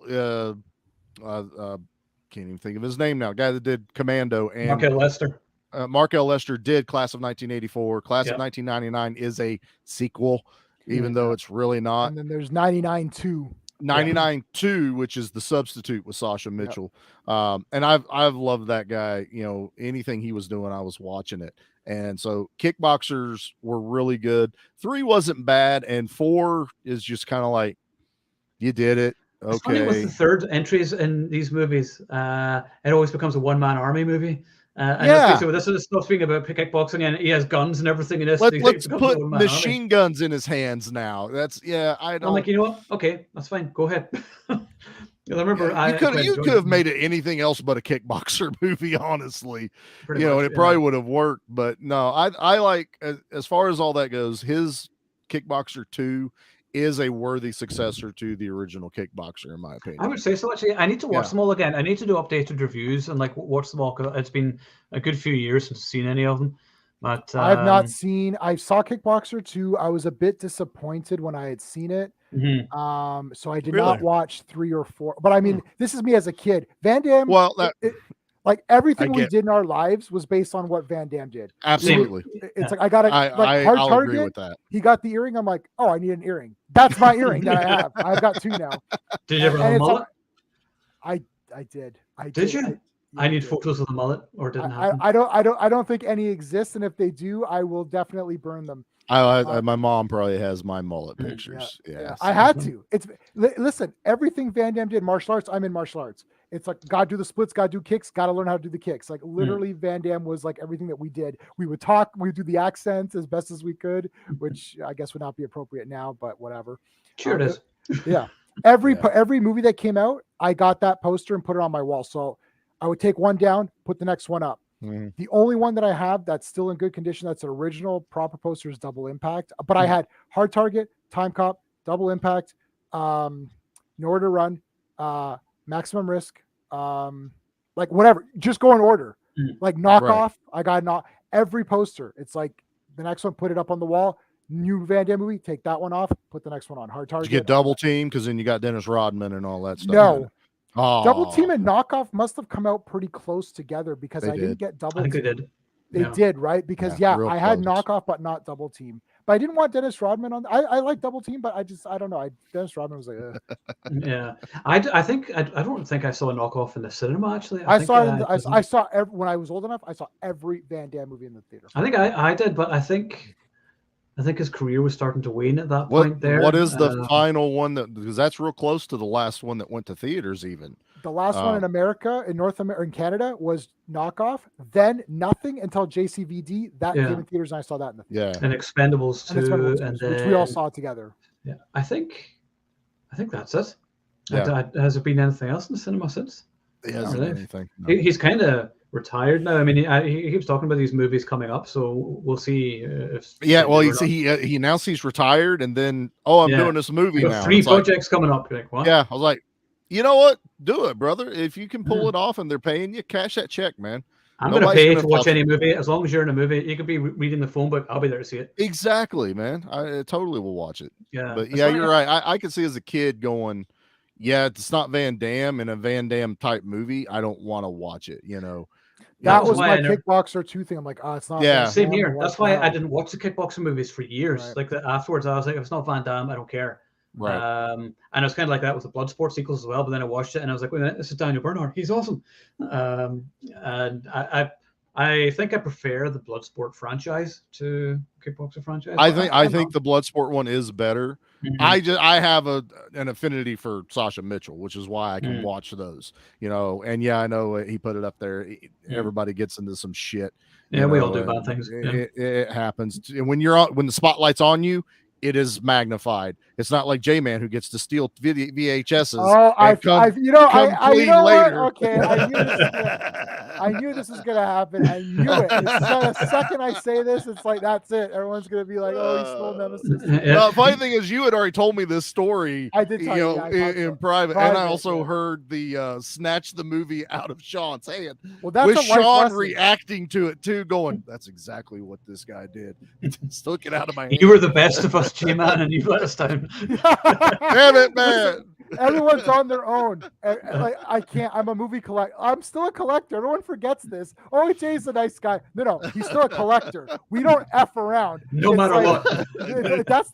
Can't even think of his name now. Guy that did Commando and Mark L. Lester. Mark L. Lester did Class of 1984. Class of 1999 is a sequel, even though it's really not. And then there's 99-2. 99-2, which is the substitute with Sasha Mitchell. And I've loved that guy. Anything he was doing, I was watching it. And so Kickboxers were really good. 3 wasn't bad, and 4 is just kind of like, you did it. Okay. It's funny with the third entries in these movies, it always becomes a one-man army movie. And this is stuff being about kickboxing, and he has guns and everything in this. Let's put machine guns in his hands now. I'm like, you know what? Okay, that's fine. Go ahead. I remember you could have made it anything else but a kickboxer movie, honestly. And it probably would have worked. But no, I like, as far as all that goes, his Kickboxer 2 is a worthy successor to the original Kickboxer, in my opinion. I would say so. Actually, I need to watch them all again. I need to do updated reviews and watch them all. Cause it's been a good few years since I've seen any of them. But I have not seen. I saw Kickboxer 2. I was a bit disappointed when I had seen it. So I did not watch 3 or 4. But I mean, this is me as a kid. Van Damme. Well, like everything we did in our lives was based on what Van Damme did. Absolutely. It's like I got Hard I'll Target. agree with that. He got the earring. I'm like, oh, I need an earring. That's my earring that I have. I've got 2 now. Did you ever have a mullet? I did. Did you? I need photos of the mullet, or didn't happen. I don't think any exist, and if they do, I will definitely burn them. My mom probably has my mullet pictures. Yeah. I had to. Listen, everything Van Damme did, martial arts, I'm in martial arts. It's like, gotta do the splits, gotta do kicks, gotta learn how to do the kicks. Like literally Van Damme was like everything that we did. We would talk, we would do the accents as best as we could, which I guess would not be appropriate now, but whatever. Sure it is. Yeah. Every movie that came out, I got that poster and put it on my wall. So I would take one down, put the next one up. The only one that I have that's still in good condition, that's an original proper poster, is Double Impact. But I had Hard Target, Time Cop, Double Impact, Nowhere to Run, Maximum Risk, like whatever. Just go in order. Like Knockoff, I got every poster. It's like the next one, put it up on the wall. New Van Damme movie, take that one off, put the next one on. Hard Target. Did you get Double Team? Because then you got Dennis Rodman and all that stuff. No. Double Team and Knockoff must have come out pretty close together because I didn't get Double Team. I think they did. They did, right? Because I had Knockoff, but not Double Team. But I didn't want Dennis Rodman on. I like Double Team, but I don't know. Dennis Rodman was like, yeah. I don't think I saw a Knockoff in the cinema actually. I saw when I was old enough. I saw every Van Damme movie in the theater. I think I did, but I think his career was starting to wane at that point. What is the final one because that's real close to the last one that went to theaters even. The last one in America, in North America, in Canada was Knockoff. Then nothing until JCVD. That came in theaters, and I saw that in the theater. And Expendables 2, and then, which we all saw together. Yeah, I think that's it. Yeah. Has there been anything else in the cinema since? He hasn't anything. No. He's kind of retired now. I mean, he keeps talking about these movies coming up, so we'll see. He announced he's retired, and then I'm doing this movie now. 3 projects coming up. You're like, what? Yeah, I was like, you know what? Do it, brother. If you can pull it off, and they're paying you, cash that check, man. I'm going to pay to watch any movie as long as you're in a movie. You could be reading the phone book. I'll be there to see it. Exactly, man. I totally will watch it. Yeah, but you're right. I could see as a kid going, it's not Van Damme in a Van Damme type movie. I don't want to watch it. You know. That was my Kickboxer 2 thing. I'm like, it's not. Yeah, same here. That's why I didn't watch the Kickboxer movies for years. Right. Like afterwards, I was like, if it's not Van Damme, I don't care. Right. And it was kind of like that with the Bloodsport sequels as well. But then I watched it and I was like, wait a minute, this is Daniel Bernhardt. He's awesome. And I think I prefer the Bloodsport franchise to Kickboxer franchise. I think the Bloodsport one is better. I have an affinity for Sasha Mitchell, which is why I can watch those. You know, and I know he put it up there. Everybody gets into some shit. Yeah, we all do bad things. It happens. And when the spotlight's on you, it is magnified. It's not like J-Man who gets to steal VHSs. Oh, I know later. What? Okay, I knew this was gonna happen. I knew it. The second I say this, it's like that's it. Everyone's gonna be like, "Oh, he stole Nemesis." The funny thing is, you had already told me this story. I did tell you in private, and I also heard the snatch the movie out of Sean's hand. Well, that's with Sean reacting to it too, going, "That's exactly what this guy did." Took it out of my hand. You were the best of us, G-Man, and you let us down. Damn it, man. Everyone's on their own. Like I can't. I'm a movie collector. I'm still a collector. Everyone forgets this. Oh, Jay's a nice guy. No, he's still a collector. We don't F around. No matter what. That's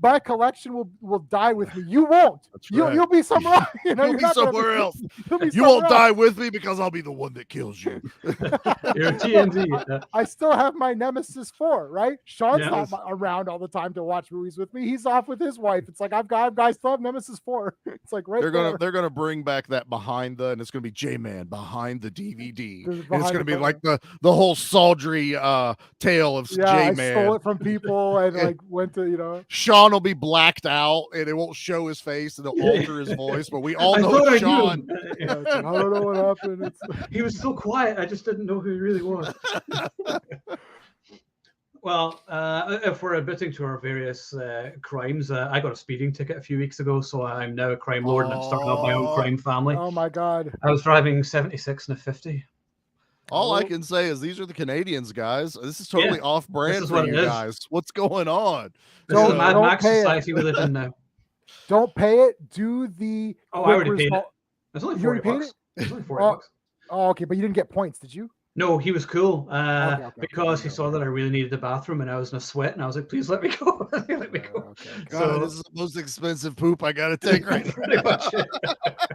my collection will die with me. You won't. Right. You'll be somewhere. You'll be somewhere else. You won't die with me because I'll be the one that kills you. You're TNT. I still have my Nemesis 4, right? Sean's not around all the time to watch movies with me. He's off with his wife. It's like I've got guys still have Nemesis 4. It's like they're gonna bring back that behind and it's gonna be J-Man behind the DVD. And it's gonna be like the whole Saldry tale of J-Man. I stole it from people and went to Sean will be blacked out and it won't show his face and it'll alter his voice, but we all know Sean. I don't know what happened. He was so quiet. I just didn't know who he really was. Well, if we're admitting to our various crimes, I got a speeding ticket a few weeks ago, so I'm now a crime lord and I'm starting up my own crime family. Oh my God. I was driving 76 and a 50. All I can say is these are the Canadians, guys. This is totally off brand for you guys. What's going on? This is the Mad Max society we live in now. Don't pay it. Do the. Oh, I already paid it. It's only $40. It's only $40. Oh, okay, but you didn't get points, did you? No, he was cool because he saw that I really needed the bathroom and I was in a sweat and I was like, please let me go. Let me go. God, so, this is the most expensive poop I got to take right now.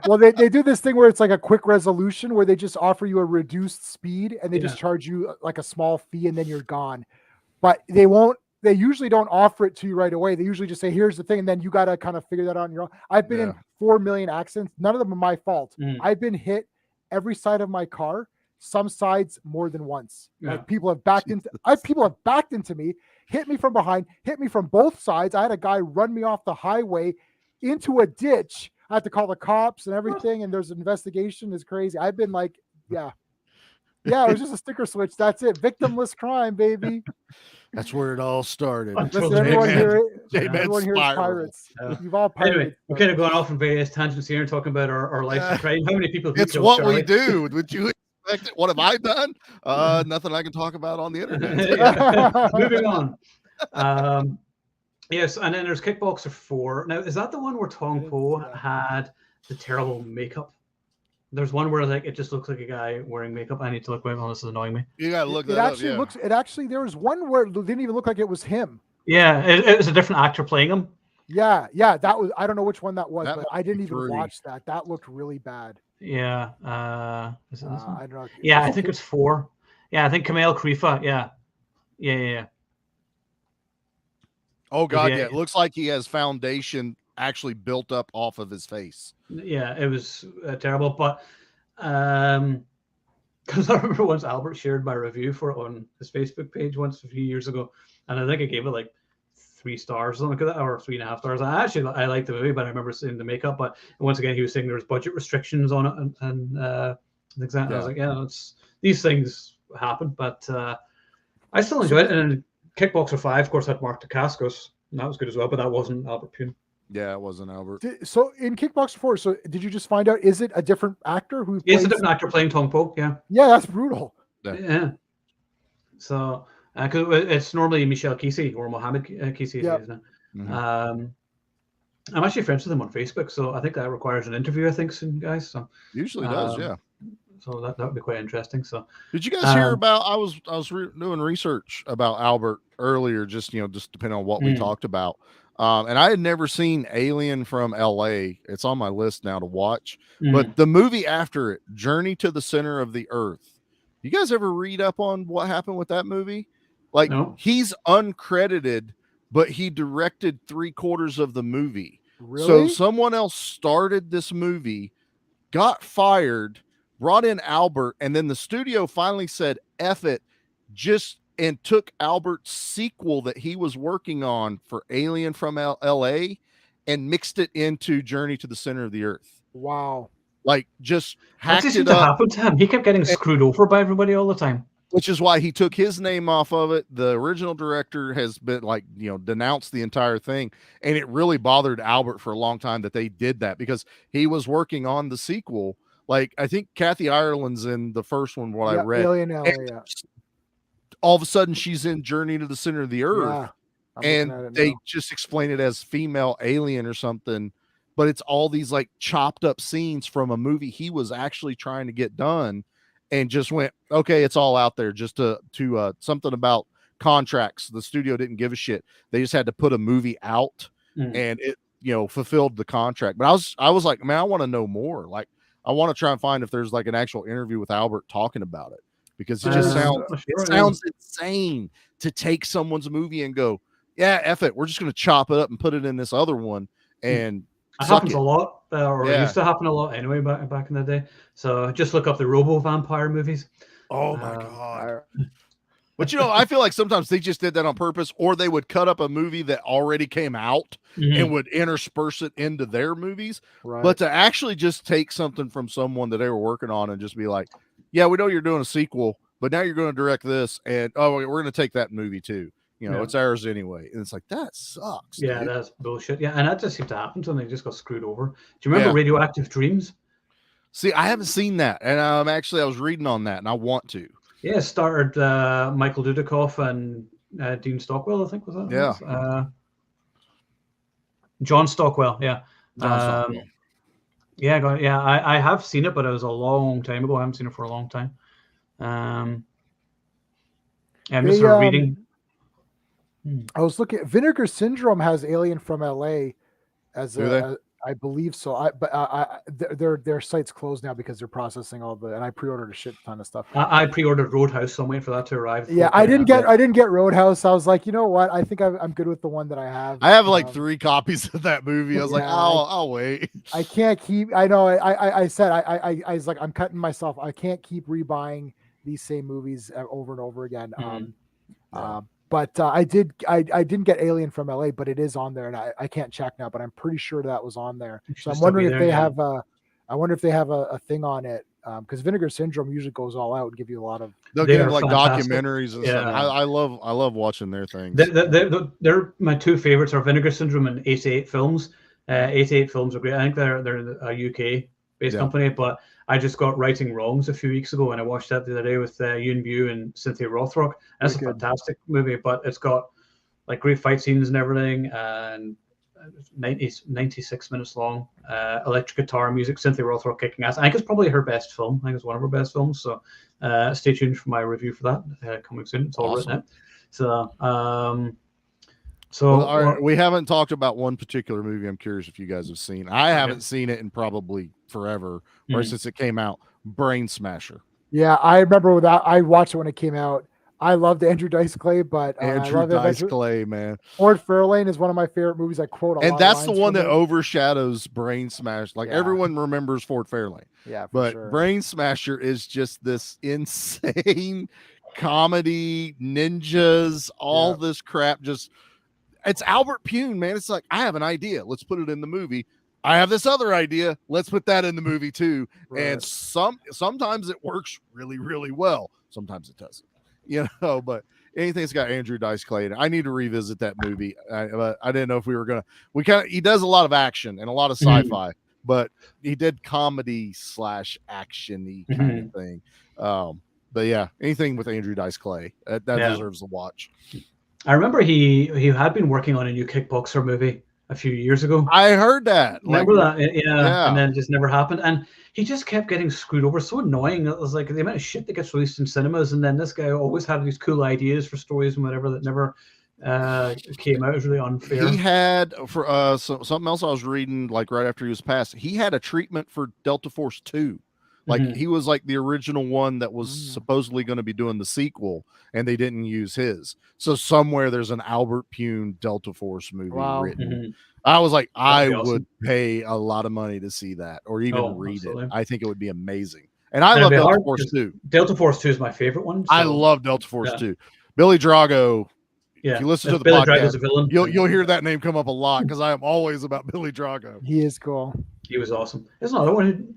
Well, they do this thing where it's like a quick resolution where they just offer you a reduced speed and they just charge you like a small fee and then you're gone. But they usually don't offer it to you right away. They usually just say, here's the thing. And then you got to kind of figure that out on your own. I've been in 4 million accidents. None of them are my fault. I've been hit every side of my car. Some sides more than once. Like people have backed into me, hit me from behind, hit me from both sides. I had a guy run me off the highway into a ditch. I had to call the cops and everything, and there's an investigation. It's crazy. I've been like, it was just a sticker switch. That's it. Victimless crime, baby. That's where it all started. Listen, everyone here is pirates. You've all pirated. Anyway, we're kind of going off on various tangents here and talking about our life of crime. How many people? It's what we do. Would you? What have I done? Nothing I can talk about on the internet. Moving on. Yes, and then there's Kickboxer 4. Now, is that the one where Tong Po had the terrible makeup? There's one where like it just looks like a guy wearing makeup. I need to look away. This is annoying me. You gotta look that up. It actually there was one where it didn't even look like it was him. Yeah, it was a different actor playing him. Yeah, that was. I don't know which one that was, but I didn't even watch that. That looked really bad. Yeah. Is it this one? I don't know. Yeah, I think it's 4. Yeah, I think Kamal Krifa. Yeah. Oh God, yeah. It looks like he has foundation actually built up off of his face. Yeah, it was terrible. But because I remember once Albert shared my review for it on his Facebook page once a few years ago, and I think I gave it like 3 stars or 3.5 stars. I liked the movie, but I remember seeing the makeup. But once again, he was saying there was budget restrictions on it and things like that. I was like, these things happen, but I still enjoy it. And Kickboxer 5, of course, had Mark Dacascos, and that was good as well. But that wasn't Albert Pyun. Yeah, it wasn't Albert. So in Kickboxer 4, so did you just find out? Is it a different actor who? Yeah, it's a different actor playing Tong Po. Yeah. Yeah, that's brutal. Yeah. So. Because it's normally Michel Kisi or Mohamed Kisi, isn't it? Mm-hmm. I'm actually friends with him on Facebook, so I think that requires an interview. I think soon, guys. So usually does, yeah. So that would be quite interesting. So did you guys hear about? I was doing research about Albert earlier, just depending on what we talked about, and I had never seen Alien from L.A. It's on my list now to watch, but the movie after it, Journey to the Center of the Earth. You guys ever read up on what happened with that movie? Like, he's uncredited, but he directed 3/4 of the movie. Really? So someone else started this movie, got fired, brought in Albert, and then the studio finally said, F it, and took Albert's sequel that he was working on for Alien from LA and mixed it into Journey to the Center of the Earth. Wow. Like, just hacked it up. Happened to him. He kept getting screwed over by everybody all the time. Which is why he took his name off of it. The original director has been denounced the entire thing. And it really bothered Albert for a long time that they did that because he was working on the sequel. Like, I think Kathy Ireland's in the first one, I read. Alien LA, all of a sudden she's in Journey to the Center of the Earth. And they just explain it as female alien or something. But it's all these like chopped up scenes from a movie he was actually trying to get done. And just went, okay, it's all out there just to something about contracts. The studio didn't give a shit. They just had to put a movie out and it, fulfilled the contract. But I was like, man, I want to know more. Like, I want to try and find if there's like an actual interview with Albert talking about it because it just sounds insane to take someone's movie and go, yeah, F it. We're just going to chop it up and put it in this other one. And it happens a lot, or it used to happen a lot anyway back in the day. So just look up the Robo Vampire movies. Oh my God. But I feel like sometimes they just did that on purpose, or they would cut up a movie that already came out and would intersperse it into their movies. Right. But to actually just take something from someone that they were working on and just be like, yeah, we know you're doing a sequel, but now you're going to direct this, and we're going to take that movie too. It's ours anyway. And it's like, that sucks. Yeah, that's bullshit. Yeah, and that just seemed to happen to them. They just got screwed over. Do you remember Radioactive Dreams? See, I haven't seen that, and actually I was reading on that, and I want to. Yeah, it started Michael Dudikoff and Dean Stockwell, I think was that. Yeah. John Stockwell. Yeah. John Stockwell. Yeah, I have seen it, but it was a long time ago. I haven't seen it for a long time. I miss her reading. I was looking. Vinegar Syndrome has Alien from LA as I believe so. Their site's closed now because they're processing all the. And I pre-ordered a shit ton of stuff. I pre-ordered Roadhouse, so I'm waiting for that to arrive. Yeah, I didn't get Roadhouse. I was like, you know what? I think I'm good with the one that I have. I have like 3 copies of that movie. I was like, I'll wait. I can't keep. I know. I said I was like, I'm cutting myself. I can't keep rebuying these same movies over and over again. But I didn't get Alien from LA, but it is on there, and I can't check now, but I'm pretty sure that was on there. So I'm wondering if they have a thing on it, because Vinegar Syndrome usually goes all out and give you a lot of. They'll give like documentaries and stuff. I love watching their things. They're my 2 favorites are Vinegar Syndrome and 88 Films. 88 Films are great. I think they're a UK based company, but I just got Righting Wrongs a few weeks ago, and I watched that the other day with Ewan Bew and Cynthia Rothrock. And it's a fantastic movie, but it's got like great fight scenes and everything, and 96 minutes long. Electric guitar music, Cynthia Rothrock kicking ass. I think it's probably her best film. I think it's one of her best films. So stay tuned for my review for that coming soon. It's all written out. So we haven't talked about one particular movie. I'm curious if you guys have seen. I haven't seen it in probably forever, or since it came out. Brain Smasher. Yeah, I remember that. I watched it when it came out. I loved Andrew Dice Clay, but Andrew Dice Clay, man. Ford Fairlane is one of my favorite movies. I quote a lot. And that's the one that overshadows Brain Smasher. Like everyone remembers Ford Fairlane. Yeah, but Brain Smasher is just this insane comedy, ninjas, all this crap. It's Albert Pyun, man. It's like, I have an idea. Let's put it in the movie. I have this other idea. Let's put that in the movie too. Right. And sometimes it works really, really well. Sometimes it doesn't, but anything that's got Andrew Dice Clay in it, I need to revisit that movie. I didn't know if we were going to, he does a lot of action and a lot of sci-fi, but he did comedy / action-y kind of thing. But yeah, anything with Andrew Dice Clay, that deserves a watch. I remember he had been working on a new Kickboxer movie a few years ago. I heard that. Remember that? Yeah. And then it just never happened. And he just kept getting screwed over. So annoying. It was like the amount of shit that gets released in cinemas. And then this guy always had these cool ideas for stories and whatever that never came out. It was really unfair. He had, for something else I was reading, like right after he was passed, he had a treatment for Delta Force 2. Like he was like the original one that was supposedly going to be doing the sequel, and they didn't use his. So somewhere there's an Albert Pyun Delta Force movie written. I was like, I would pay a lot of money to see that, or even read it. I think it would be amazing. And I love Delta Force 2. Delta Force 2 is my favorite one. So. I love Delta Force 2. Billy Drago. Yeah. If you listen to the Billy podcast, villain. You'll hear that name come up a lot because I am always about Billy Drago. He is cool. He was awesome. There's another one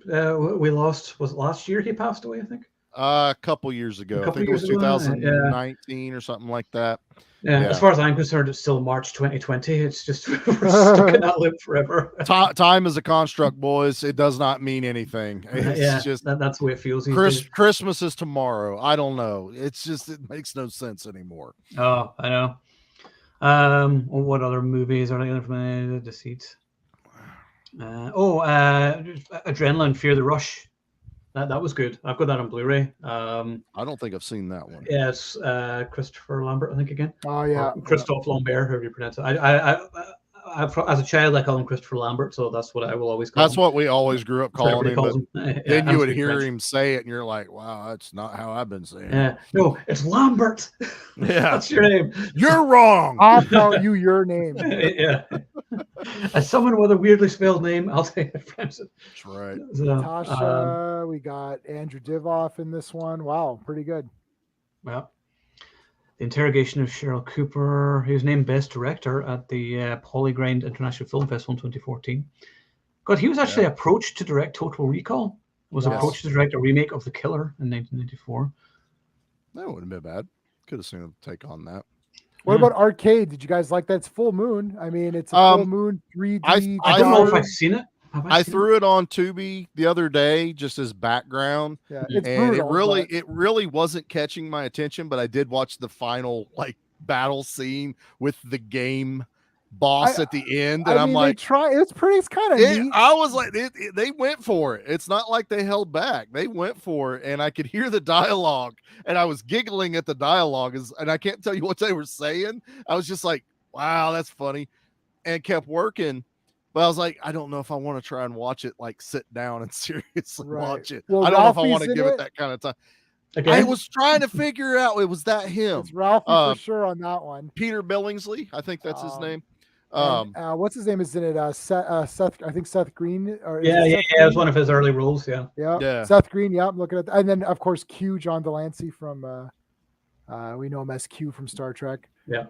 we lost. Was it last year he passed away, I think? A couple years ago. I think it was 2019 or something like that. Yeah. As far as I'm concerned, it's still March 2020. It's just we're stuck in that loop forever. Time is a construct, boys. It does not mean anything. It's just that's the way it feels. Christmas is tomorrow. I don't know. It's just it makes no sense anymore. Oh, I know. What other movies are there from the Deceit? Adrenaline, Fear the Rush. That was good. I've got that on Blu-ray. I don't think I've seen that one. Yes, Christopher Lambert, I think again. Oh yeah, Christophe Lambert, however you pronounce it. I as a child, I call him Christopher Lambert, so that's what I will always call him. That's what we always grew up calling him. Then you would hear French. him say it, and you're like, "Wow, that's not how I've been saying it." Yeah, no, it's Lambert. Yeah, that's your name. You're wrong. I'll tell you your name. Yeah. As someone with a weirdly spelled name, I'll say it. That's right. So, Tasha, we got Andrew Divoff in this one. Wow, pretty good. Well, The Interrogation of Cheryl Cooper. He was named Best Director at the Polygrind International Film Festival in 2014. God, he was actually approached to direct Total Recall. Was approached to direct a remake of The Killer in 1994. That wouldn't have been bad. Could have seen him take on that. What about Arcade? Did you guys like that? It's Full Moon. I mean, it's a Full Moon 3D. I don't know if I've seen it. I threw it on Tubi the other day just as background. Yeah, it's and brutal, it really wasn't catching my attention, but I did watch the final like battle scene with the game boss at the end, and I'm like, it's kind of neat. I was like, they went for it. It's not like they held back. They went for it, and I could hear the dialogue, and I was giggling at the dialogue, and I can't tell you what they were saying. I was just like, wow, that's funny, and kept working. But I was like, I don't know if I want to try and watch it, like sit down and seriously watch it. Well, I don't know if I want Ralphie's to give it that kind of time. Again? I was trying to figure out, it was that him. It's Ralphie for sure on that one. Peter Billingsley, I think that's his name. What's his name? Is it Seth? I think Seth Green. Or it was one of his early roles. Yeah. Seth Green. Yeah, I'm looking at that. And then of course Q, John Delancey from we know him as Q from Star Trek. Yeah,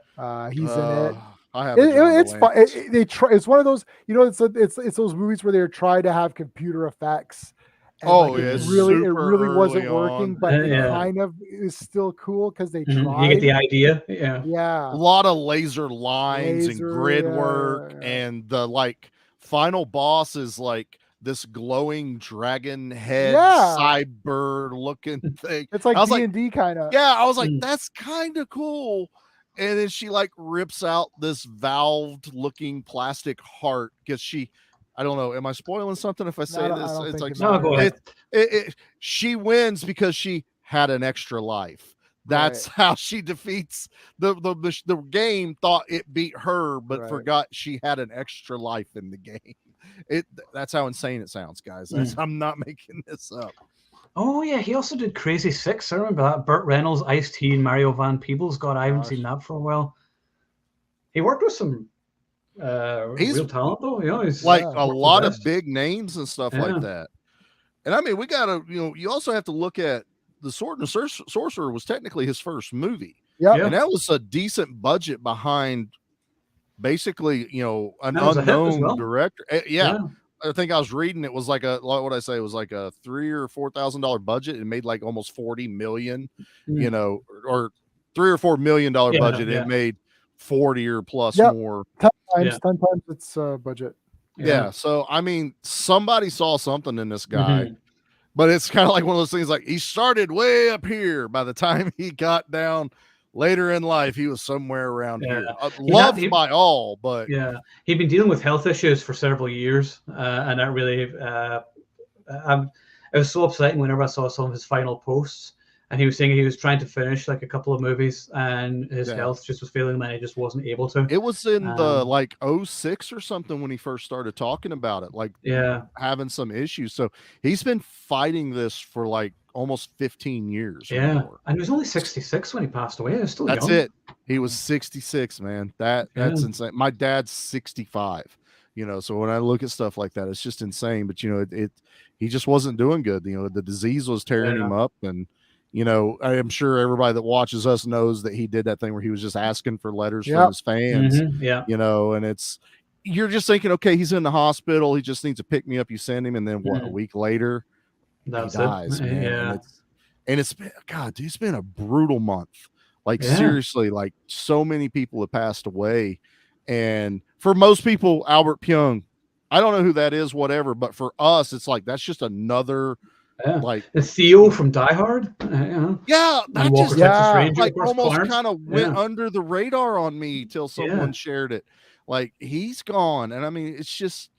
he's in it. It's fun. It's one of those, it's those movies where they're trying to have computer effects. And it really wasn't working, but it kind of is still cool because they tried. You get the idea. Yeah. A lot of laser lines and grid work, and the like final boss is like this glowing dragon head cyber looking thing. It's like D&D kind of. Yeah, I was like, that's kind of cool. And then she like rips out this valved looking plastic heart because I don't know. Am I spoiling something if I say this? It's like, no, go ahead. She wins because she had an extra life. That's how she defeats the game. Thought it beat her, but forgot she had an extra life in the game. That's how insane it sounds, guys. I'm not making this up. Oh yeah, he also did Crazy Six. I remember that. Burt Reynolds, Ice-T, and Mario Van Peebles. God, I haven't seen that for a while. He worked with some real talent though. He's like a lot of big names and stuff like that. And I mean, we gotta, you also have to look at The Sword and Sorcerer was technically his first movie. And that was a decent budget behind basically, an unknown director. I think I was reading it was like it was like a $3,000 or $4,000 budget and made like almost 40 million, or $3 or $4 million budget. It made 40 or plus more. 10 times its budget. Yeah. So I mean, somebody saw something in this guy, but it's kind of like one of those things. Like he started way up here. By the time he got down later in life, he was somewhere around here. Loved by all, but he'd been dealing with health issues for several years, and that really, it was so upsetting whenever I saw some of his final posts. And he was saying he was trying to finish like a couple of movies, and his health just was failing him, and he just wasn't able to. It was in the like 06 or something when he first started talking about it, like having some issues. So he's been fighting this for like almost 15 years. And he was only 66 when he passed away. He was still That's young. it. He was 66, man. That's insane. My dad's 65. So when I look at stuff like that, it's just insane. But he just wasn't doing good. The disease was tearing him up, and I'm sure everybody that watches us knows that he did that thing where he was just asking for letters from his fans. And you're just thinking, okay, he's in the hospital. He just needs to pick me up. You send him. And then a week later, he dies, man. And it's been, God, dude, it's been a brutal month. Like seriously, like so many people have passed away. And for most people, Albert Pyun, I don't know who that is, whatever. But for us, it's like, that's just another, like the Theo from Die Hard. That just like almost kind of went under the radar on me till someone shared it. Like he's gone, and I mean it's just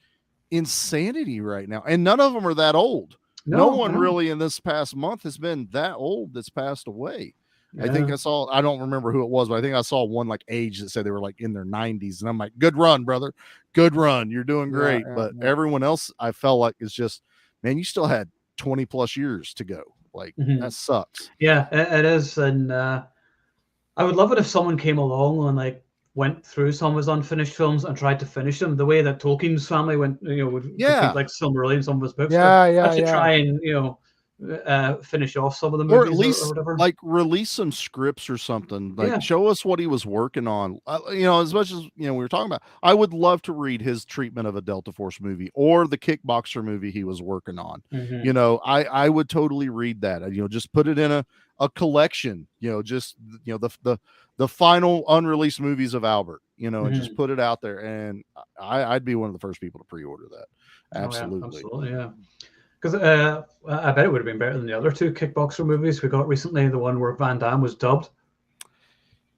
insanity right now, and none of them are that old. No one really in this past month has been that old that's passed away. I think I don't remember who it was, but I think I saw one like age that said they were like in their 90s, and I'm like, good run, brother, good run, you're doing great. But everyone else I felt like is just, man, you still had 20 plus years to go. Like that sucks. It is. And I would love it if someone came along and like went through some of his unfinished films and tried to finish them the way that Tolkien's family went, would complete, like Silmarillion, some of his books. Actually try and finish off some of the movies, or at least or whatever. Like release some scripts or something. Like show us what he was working on. As much as we were talking about, I would love to read his treatment of a Delta Force movie or the Kickboxer movie he was working on. I would totally read that. Just put it in a a collection, just the final unreleased movies of Albert, and just put it out there. And I'd be one of the first people to pre-order that. Absolutely. Absolutely, yeah. Because I bet it would have been better than the other two kickboxer movies we got recently. The one where Van Damme was dubbed.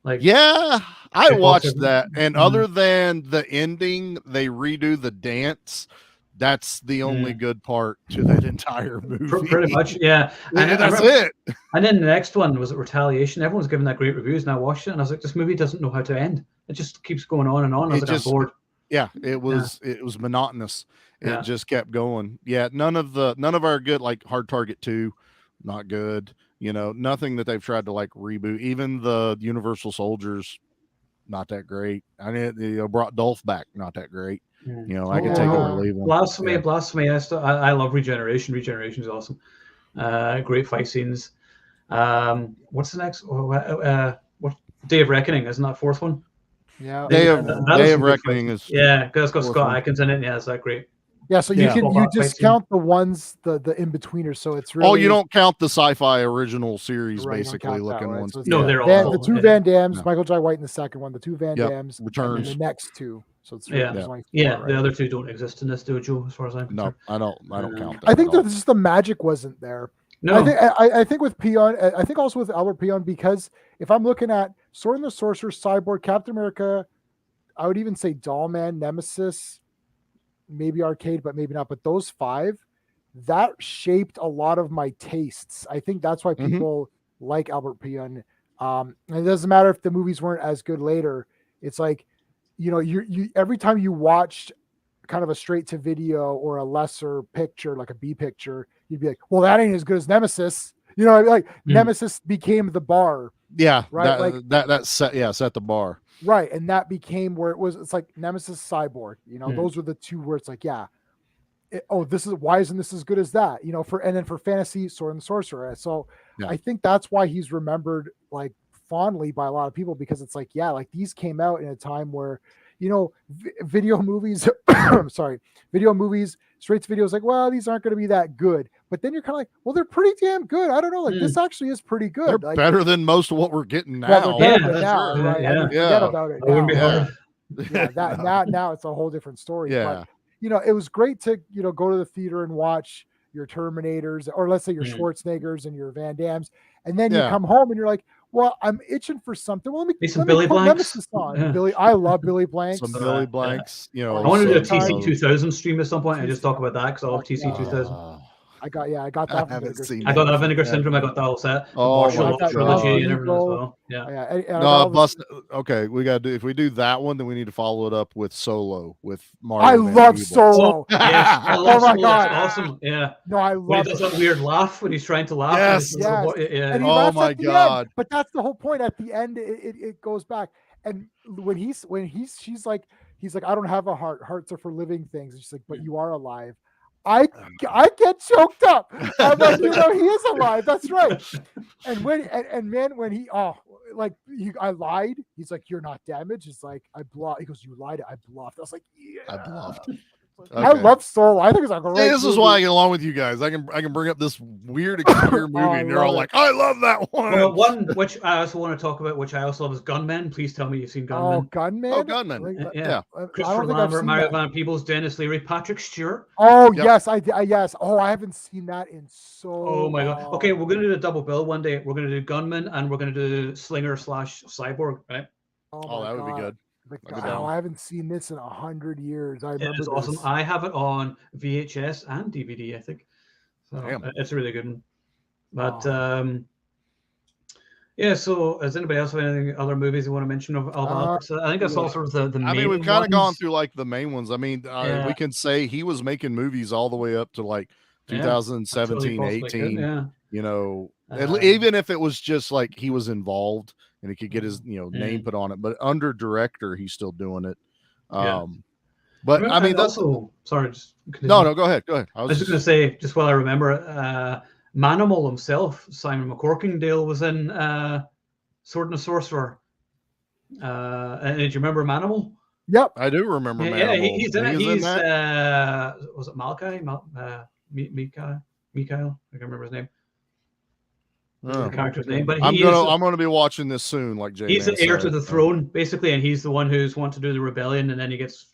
I watched that, and other than the ending, they redo the dance. That's the only good part to that entire movie. Pretty much, yeah. And that's it. And then the next one was Retaliation. Everyone's giving that great reviews, and I watched it, and I was like, this movie doesn't know how to end. It just keeps going on and on. I was like, I'm bored. Yeah, it was monotonous. It just kept going. Yeah, none of our good, like Hard Target 2, not good. Nothing that they've tried to like reboot. Even the Universal Soldiers, not that great. I mean, brought Dolph back, not that great. I could take it or leave them. Blasphemy. I love Regeneration. Regeneration is awesome. Great fight scenes. What's the next? What Day of Reckoning? Isn't that fourth one? Yeah. Day of Reckoning is. Yeah, because it's got Scott Adkins in it. Yeah, it's that great. Yeah, so you discount the ones, the in-betweeners, so it's really... you don't count the sci-fi original series, basically, looking ones. So no, they're all... The two Van Dammes, Michael Jai White in the second one, the two Van Dammes, Returns. and the next two. So it's the other two don't exist in this dojo, as far as I'm concerned. No, I don't count that. I think that just the magic wasn't there. No. I think with Pyun, I think also with Albert Pyun, because if I'm looking at Sword and the Sorcerer, Cyborg, Captain America, I would even say Dollman, Nemesis, maybe Arcade, but maybe not. But those 5, that shaped a lot of my tastes. I think that's why people like Albert Pyun. And it doesn't matter if the movies weren't as good later. It's like, you every time you watched kind of a straight to video or a lesser picture, like a B picture, you'd be like, well, that ain't as good as Nemesis. Nemesis became the bar. Yeah, right. That set the bar. Right, and that became where it's like Nemesis, Cyborg. Those are the two where it's like, why isn't this as good as that? And then for fantasy, Sword and the Sorcerer. So I think that's why he's remembered like fondly by a lot of people, because it's like, these came out in a time where, video movies, video movies, straight to video is like, well, these aren't going to be that good. But then you're kind of like, well, they're pretty damn good. I don't know. Like this actually is pretty good. They're better than most of what we're getting now. Forget about it now. Now it's a whole different story. Yeah. But, it was great to, go to the theater and watch your Terminators, or let's say your Schwarzeneggers and your Van Dammes. And then you come home and you're like, well, I'm itching for something. Well, let me Billy Blanks. I love Billy Blanks. Some Billy Blanks. I want to do a TC 2000 stream at some point and just talk about that, because I love TC 2000. I got that. I got that Vinegar Syndrome. I got that all set. Martial trilogy and everything as well. Okay, we gotta do. If we do that one, then we need to follow it up with Solo with Mario. I love Solo. Yeah. Oh my god, that's awesome. Yeah. No, I love. When he does that weird laugh when he's trying to laugh. Yes. And oh my god. But that's the whole point. At the end, it goes back. And when he's like, I don't have a heart. Hearts are for living things. She's like, but you are alive. I get choked up. I'm like, he is alive. That's right. And when he I lied. He's like, you're not damaged. It's like, I bluffed. He goes, you lied. I bluffed. I was like, yeah. I bluffed. Okay. I love Soul. I think it's like a great This is why I get along with you guys. I can bring up this weird obscure movie, and you're all like, I love that one. Well, one which I also want to talk about, which I also love, is Gunmen. Please tell me you've seen Gunmen. Oh, Gunmen. Oh, Gunmen. Yeah. Christopher Lambert, Mario Van Peebles, Dennis Leary, Patrick Stewart. Oh yes, yes. Oh, I haven't seen that in so. Oh my god. Okay, we're gonna do a double bill one day. We're gonna do Gunmen and we're gonna do Slinger / Cyborg, right? Oh, that would be good. I haven't seen this in 100 years. I remember it's awesome. I have it on VHS and DVD, I think. So it's a really good one. But so does anybody else have anything, other movies you want to mention of Albert? I think that's all sort of the main. I mean, we've kind of gone through like the main ones. I mean, we can say he was making movies all the way up to like 2017, 18. Even if it was just like he was involved and he could get his name put on it, but under director he's still doing it. But I mean, that's also sorry. No, go ahead. I was just going to say, just while I remember, Manimal himself, Simon McCorkindale, was in Sword and the Sorcerer. And did you remember Manimal? Yep, I do remember. Yeah, he's in it. He's was it Malachi? Mikhail? I can't remember his name. the character's name, but I'm gonna be watching this soon. Like Jay, he's the heir to the throne, basically, and he's the one who's want to do the rebellion, and then he gets.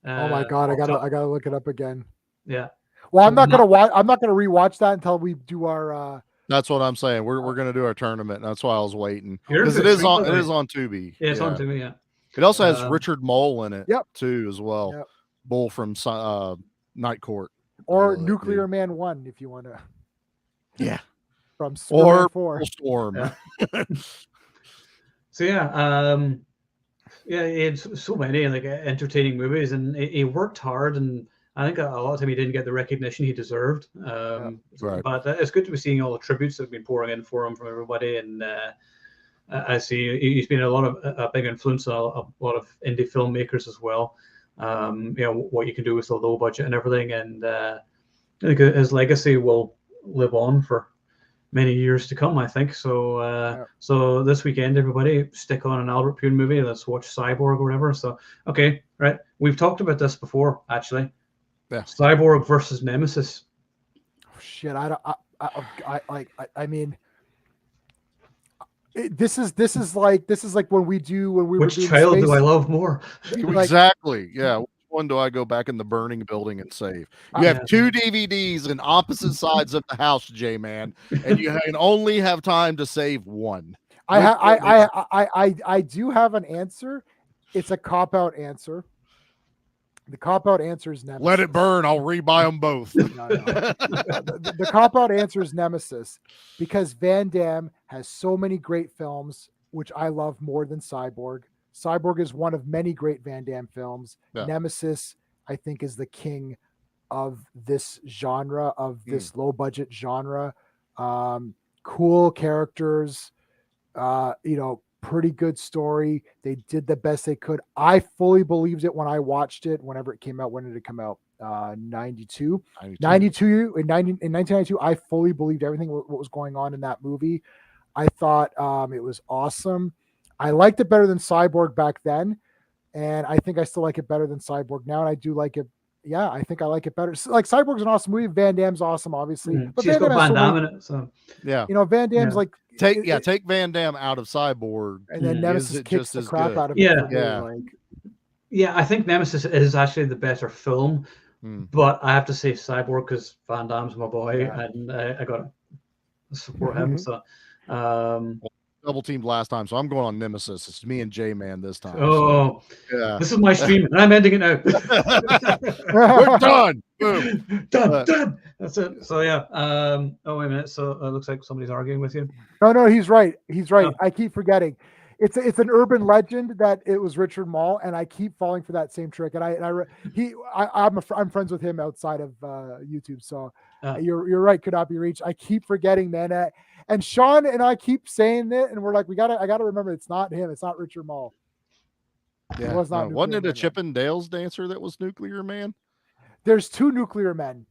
Oh my god, I gotta look it up again. Yeah. Well, I'm not gonna rewatch that until we do our. That's what I'm saying. We're gonna do our tournament. That's why I was waiting, because it is on Tubi. Yeah, it's on Tubi. Yeah. It also has Richard Mole in it. Yep. Too as well. Yep. Bull from Night Court. Or Nuclear Man 1, if you want to. Yeah. From Superman 4. Storm. Yeah. So yeah, it's so many like entertaining movies, and he worked hard, and I think a lot of time he didn't get the recognition he deserved. Right. But it's good to be seeing all the tributes that have been pouring in for him from everybody, and I see he's been a big influence on a lot of indie filmmakers as well. What you can do with the low budget and everything, and I think his legacy will live on for many years to come, I think. So so this weekend, everybody stick on an Albert Pyun movie. Let's watch Cyborg or whatever. So okay, right, we've talked about this before, actually. Yeah. Cyborg versus Nemesis. Oh, shit, I mean, this is like when we were Which doing child space. do I love more? Exactly. Yeah. Which one do I go back in the burning building and save? You have two DVDs in opposite sides of the house, J-Man, and you can only have time to save one. I do have an answer. It's a cop-out answer. The cop-out answer is Nemesis. Let it burn. I'll rebuy them both. No. The cop-out answer is Nemesis, because Van Damme has so many great films, which I love more than Cyborg. Cyborg is one of many great Van Damme films. Yeah. Nemesis, I think, is the king of this genre, of this low-budget genre. Cool characters, pretty good story. They did the best they could. I fully believed it when I watched it, whenever it came out. When did it come out? 92. In 1992, I fully believed everything what was going on in that movie. I thought it was awesome. I liked it better than Cyborg back then, and I think I still like it better than Cyborg now, and I do like it. Yeah, I think I like it better. Like, Cyborg's an awesome movie. Van Damme's awesome, obviously. But she's got Van Damme in it, so yeah. Van Damme's like take Van Damme out of Cyborg, and then Nemesis kicks the crap out of it. Yeah, I think Nemesis is actually the better film, but I have to say Cyborg, because Van Damme's my boy, and I got to support him. So double teamed last time, so I'm going on Nemesis. It's me and J-Man this time. Oh, so, yeah. This is my stream, and I'm ending it now. We're done. Boom. Done. That's it. So yeah. Oh, wait a minute. So it looks like somebody's arguing with you. No, he's right. He's right. Oh. I keep forgetting. It's an urban legend that it was Richard Mall, and I keep falling for that same trick. And I'm friends with him outside of YouTube. So you're right. Could not be reached. I keep forgetting, man. And Sean and I keep saying it, and we're like, I gotta remember, it's not him. It's not Richard Mall. Yeah, wasn't it a Chippendales dancer that was Nuclear Man? There's two Nuclear Men.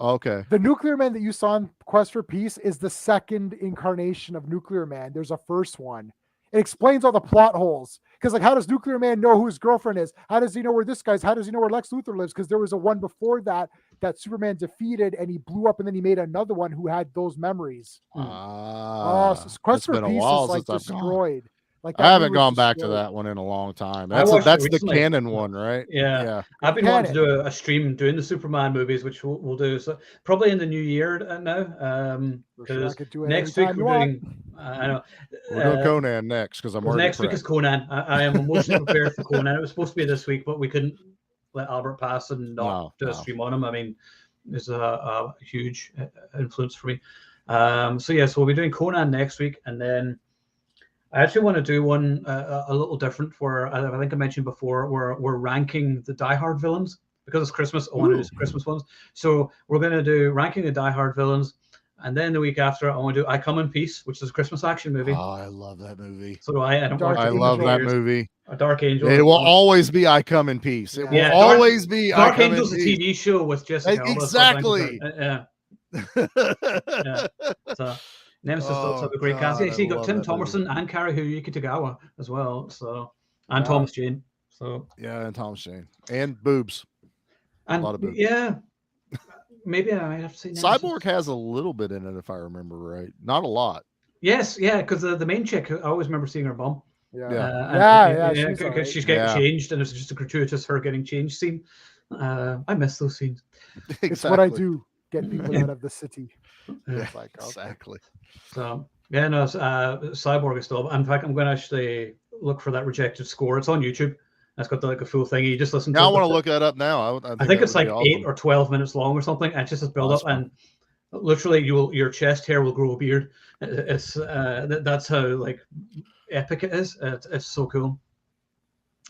Okay. The Nuclear Man that you saw in Quest for Peace is the second incarnation of Nuclear Man. There's a first one. It explains all the plot holes. Because, like, how does Nuclear Man know who his girlfriend is? How does he know where this guy's? How does he know where Lex Luthor lives? Because there was a one before that Superman defeated, and he blew up, and then he made another one who had those memories. So Quest for Peace is like destroyed. Like, I haven't gone back to that one in a long time. That's the canon one, right? Yeah. I've been wanting to do a stream doing the Superman movies, which we'll do. So probably in the new year now. Because next week we're doing. I know we're doing Conan next, because I'm already next week is Conan. I am emotionally prepared for Conan. It was supposed to be this week, but we couldn't let Albert pass and not do a stream on him. I mean, it's a huge influence for me. So we'll be doing Conan next week, and then I actually want to do one a little different, where I think I mentioned before, where we're ranking the Die Hard villains. Because it's Christmas, I want to do some Christmas ones. So we're going to do ranking the Die Hard villains, and then the week after I want to do I Come in Peace, which is a Christmas action movie. Oh, I love that movie. So do I. I love that movie. A Dark Angel. It will always be I Come in Peace. It will always be Dark Angel's a TV show with Jessica Alba. Exactly. So Nemesis looks like a great cast. Yeah, you got Tim Thomerson and Cary Tagawa as well. So and Thomas Jane. So and Thomas Jane and boobs. And a lot of boobs. Yeah. maybe I might have to say Cyborg has a little bit in it, if I remember right. Not a lot. Yes, yeah, because the main chick, I always remember seeing her bum. Because she's getting changed, and it's just a gratuitous her getting changed scene. I miss those scenes. Exactly. It's what I do, get people out of the city. Yeah, like, exactly. So yeah, no, Cyborg is still. In fact, I'm going to actually look for that rejected score. It's on YouTube. That's got a full thing. You just listen to it. I want to look that up now. I think it's like awesome. 8 or 12 minutes long or something. And it's just a build up, and literally your chest hair will grow a beard. It's that's how like epic it is. It's so cool.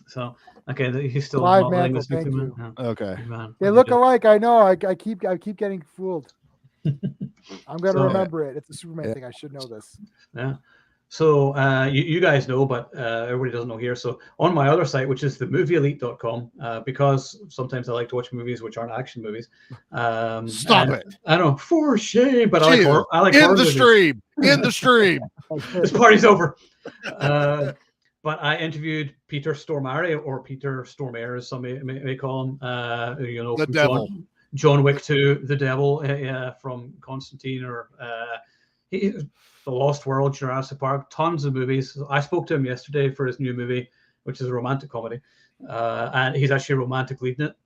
So okay, he's still Clive not letting us thank you. Okay, man. They look alike. I know. I keep getting fooled. I'm gonna remember it. It's a Superman thing. I should know this. Yeah. So you guys know, but everybody doesn't know here. So on my other site, which is themovieelite.com, because sometimes I like to watch movies which aren't action movies. Stop it! I know, for shame, but I like in the stream. In the stream. This party's over. But I interviewed Peter Stormare, or Peter Stormare, as some may call him. The devil. John Wick 2, the devil from Constantine, or The Lost World, Jurassic Park, tons of movies. I spoke to him yesterday for his new movie, which is a romantic comedy, and he's actually a romantic lead in it.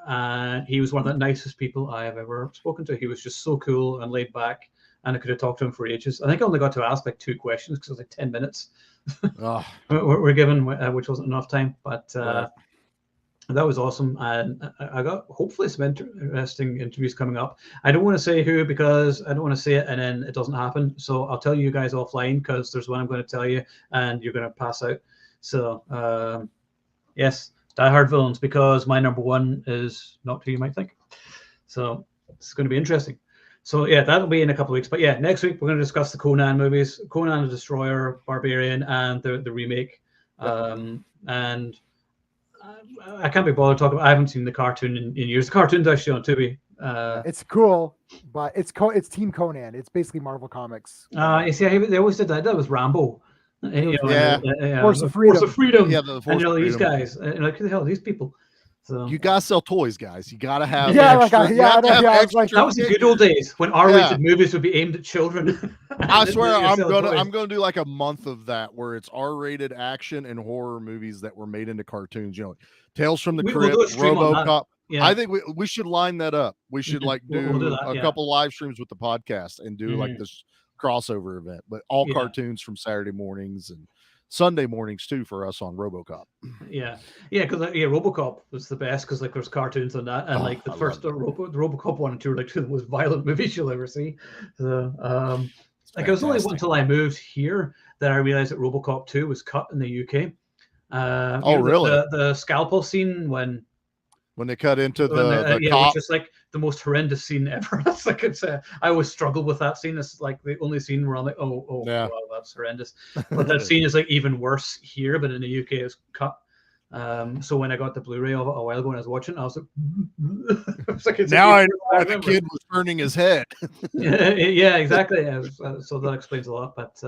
And he was one of the nicest people I have ever spoken to. He was just so cool and laid back, and I could have talked to him for ages. I think I only got to ask like 2 questions because it was like 10 minutes. We're given, which wasn't enough time, but that was awesome. And I got hopefully some interesting interviews coming up. I don't want to say who because I don't want to say it and then it doesn't happen. So I'll tell you guys offline because there's one I'm going to tell you and you're going to pass out. So yes, Die Hard villains, because my number one is not who you might think. So it's going to be interesting. So yeah, that'll be in a couple of weeks. But yeah, next week we're going to discuss the Conan movies, Conan the Destroyer, Barbarian, and the remake. And I can't be bothered talking about. I haven't seen the cartoon in years. The cartoon's actually on Tubi. It's cool, but it's Team Conan. It's basically Marvel Comics. You see, they always did that. That was Rambo. Force of Freedom. Force of Freedom. Yeah, the Force of these guys. Like, who the hell are these people? So you gotta sell toys, guys. You gotta have. That was the good old days when R-rated movies would be aimed at children. I swear, I'm gonna do like a month of that where it's R-rated action and horror movies that were made into cartoons. You know, Tales from the Crypt, RoboCop. Yeah. I think we should line that up. We should like do a couple live streams with the podcast and do like this crossover event, but all cartoons from Saturday mornings and Sunday mornings too for us on RoboCop. Because RoboCop was the best because like there's cartoons on that, and like the first RoboCop 1 and 2 are like 2 of the most violent movies you'll ever see. So like it was only until I moved here that I realized that RoboCop 2 was cut in the UK. Really? The scalpel scene when they cut into the cop, which is like the most horrendous scene ever. It's like I always struggle with that scene. It's like the only scene where I'm like, wow, that's horrendous. But that scene is like even worse here, but in the UK it's cut. So when I got the Blu-ray of it a while ago and I was watching, I was like, now I know why the kid was turning his head. yeah, exactly. So that explains a lot. But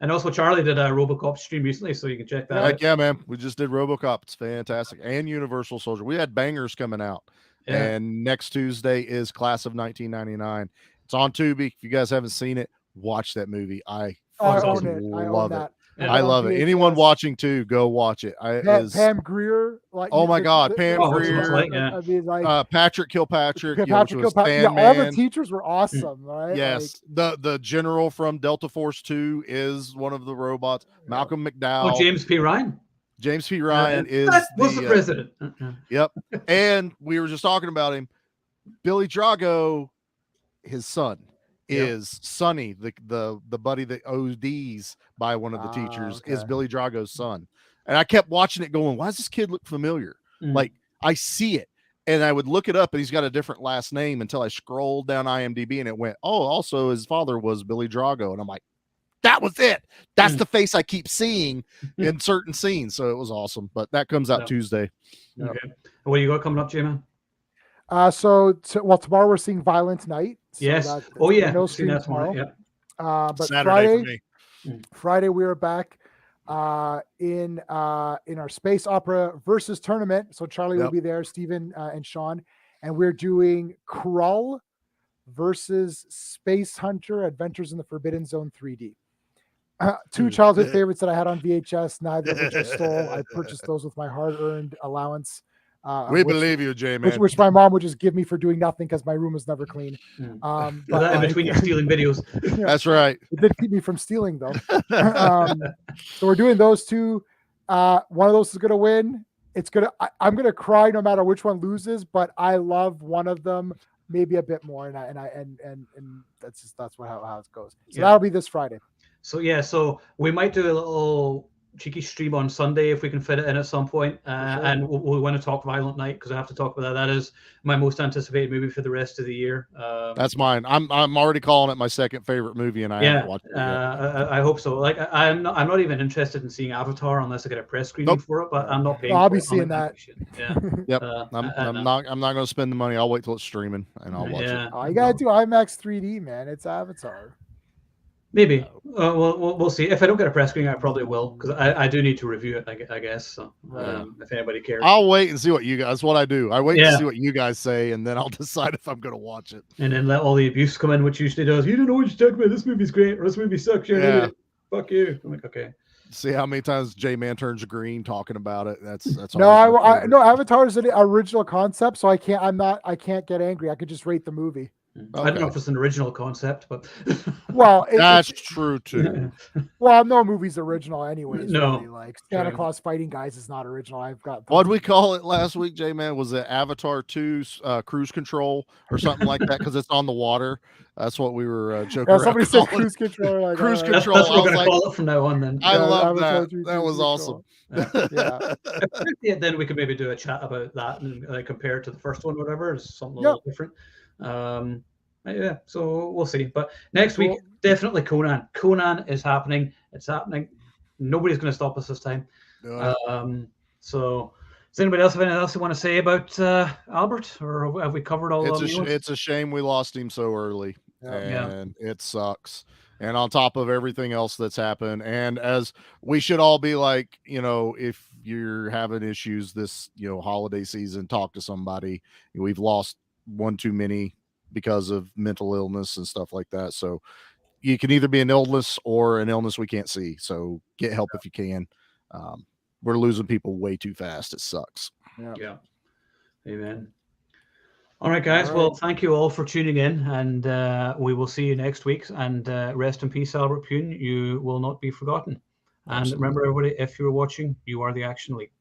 and also Charlie did a RoboCop stream recently, so you can check that out. Yeah, man. We just did RoboCop. It's fantastic. And Universal Soldier. We had bangers coming out. Yeah. And next Tuesday is Class of 1999. It's on Tubi. If you guys haven't seen it, watch that movie. I love it. I love it. Anyone watching too, go watch it. Pam Grier, Pam Grier, Patrick Kilpatrick, all the teachers were awesome, right? Yes, the general from Delta Force 2 is one of the robots. Malcolm McDowell. James P. Ryan. James P. Ryan was the president. Yep, and we were just talking about him. Billy Drago, his son. Is Sonny, the buddy that ODs by one of the teachers, is Billy Drago's son. And I kept watching it going, why does this kid look familiar? Like, I see it. And I would look it up, and he's got a different last name until I scrolled down IMDb, and it went, also his father was Billy Drago. And I'm like, that was it. That's the face I keep seeing in certain scenes. So it was awesome. But that comes out Tuesday. Okay. What do you got coming up, J-Man? Tomorrow we're seeing Violent Night. So yes. No stream tomorrow. Yeah. But Saturday Friday we are back in our space opera versus tournament. So Charlie will be there, Stephen and Sean, and we're doing Krull versus Space Hunter: Adventures in the Forbidden Zone 3D. Two childhood favorites that I had on VHS, neither of which I stole. I purchased those with my hard-earned allowance. We believe you, Jay, man. Which my mom would just give me for doing nothing because my room was never clean. But in between you stealing videos. Yeah, that's right. It did keep me from stealing, though. So we're doing those two. One of those is going to win. I'm going to cry no matter which one loses, but I love one of them maybe a bit more, and that's how it goes. So that'll be this Friday. So we might do a little cheeky stream on Sunday if we can fit it in at some point. Sure. And we want to talk Violent Night because I have to talk about that. That is my most anticipated movie for the rest of the year. That's mine. I'm already calling it my second favorite movie, and I haven't watched it yet. I hope so. Like I'm not even interested in seeing Avatar unless I get a press screening for it. But I'm not paying. I'll be seeing that. Yeah. Yep. I'm not going to spend the money. I'll wait till it's streaming and I'll watch it. Oh, you gotta do IMAX 3D, man. It's Avatar. Maybe. We'll see. If I don't get a press screening, I probably will because I do need to review it. I guess. So if anybody cares, I'll wait and see what you guys. That's what I do. I wait to see what you guys say, and then I'll decide if I'm going to watch it. And then let all the abuse come in, which usually does. You don't know what you're talking about. This movie's great, or this movie sucks. You're an idiot. Fuck you. I'm like, okay. See how many times J-Man turns green talking about it. That's no. No, Avatar is an original concept, so I can't get angry. I could just rate the movie. Okay. I don't know if it's an original concept, but that's true too. Well, no movie's original anyways. No, really. Like Santa Claus fighting guys is not original. What'd we call it last week, J-Man? Was it Avatar 2 Cruise Control or something like that? Because it's on the water. That's what we were joking around. Somebody said Cruise Control. Like, Cruise Control. That's what we're gonna call it from now on. Then I love that. That was awesome. Yeah. Then we could maybe do a chat about that and compare it to the first one, whatever. It's something a little different. So we'll see. But next week, definitely Conan. Conan is happening. It's happening. Nobody's going to stop us this time. So does anybody else have anything else you want to say about Albert, or have we covered all of it? It's a shame we lost him so early, and it sucks. And on top of everything else that's happened, and as we should all be like, if you're having issues this, holiday season, talk to somebody. We've lost one too many because of mental illness and stuff like that. So you can either be an illness or an illness we can't see. So get help if you can. We're losing people way too fast. It sucks. Yeah. Amen. All right, guys. Well, thank you all for tuning in, and we will see you next week. And rest in peace, Albert Pyun. You will not be forgotten. And remember, everybody, if you're watching, you are the Action League.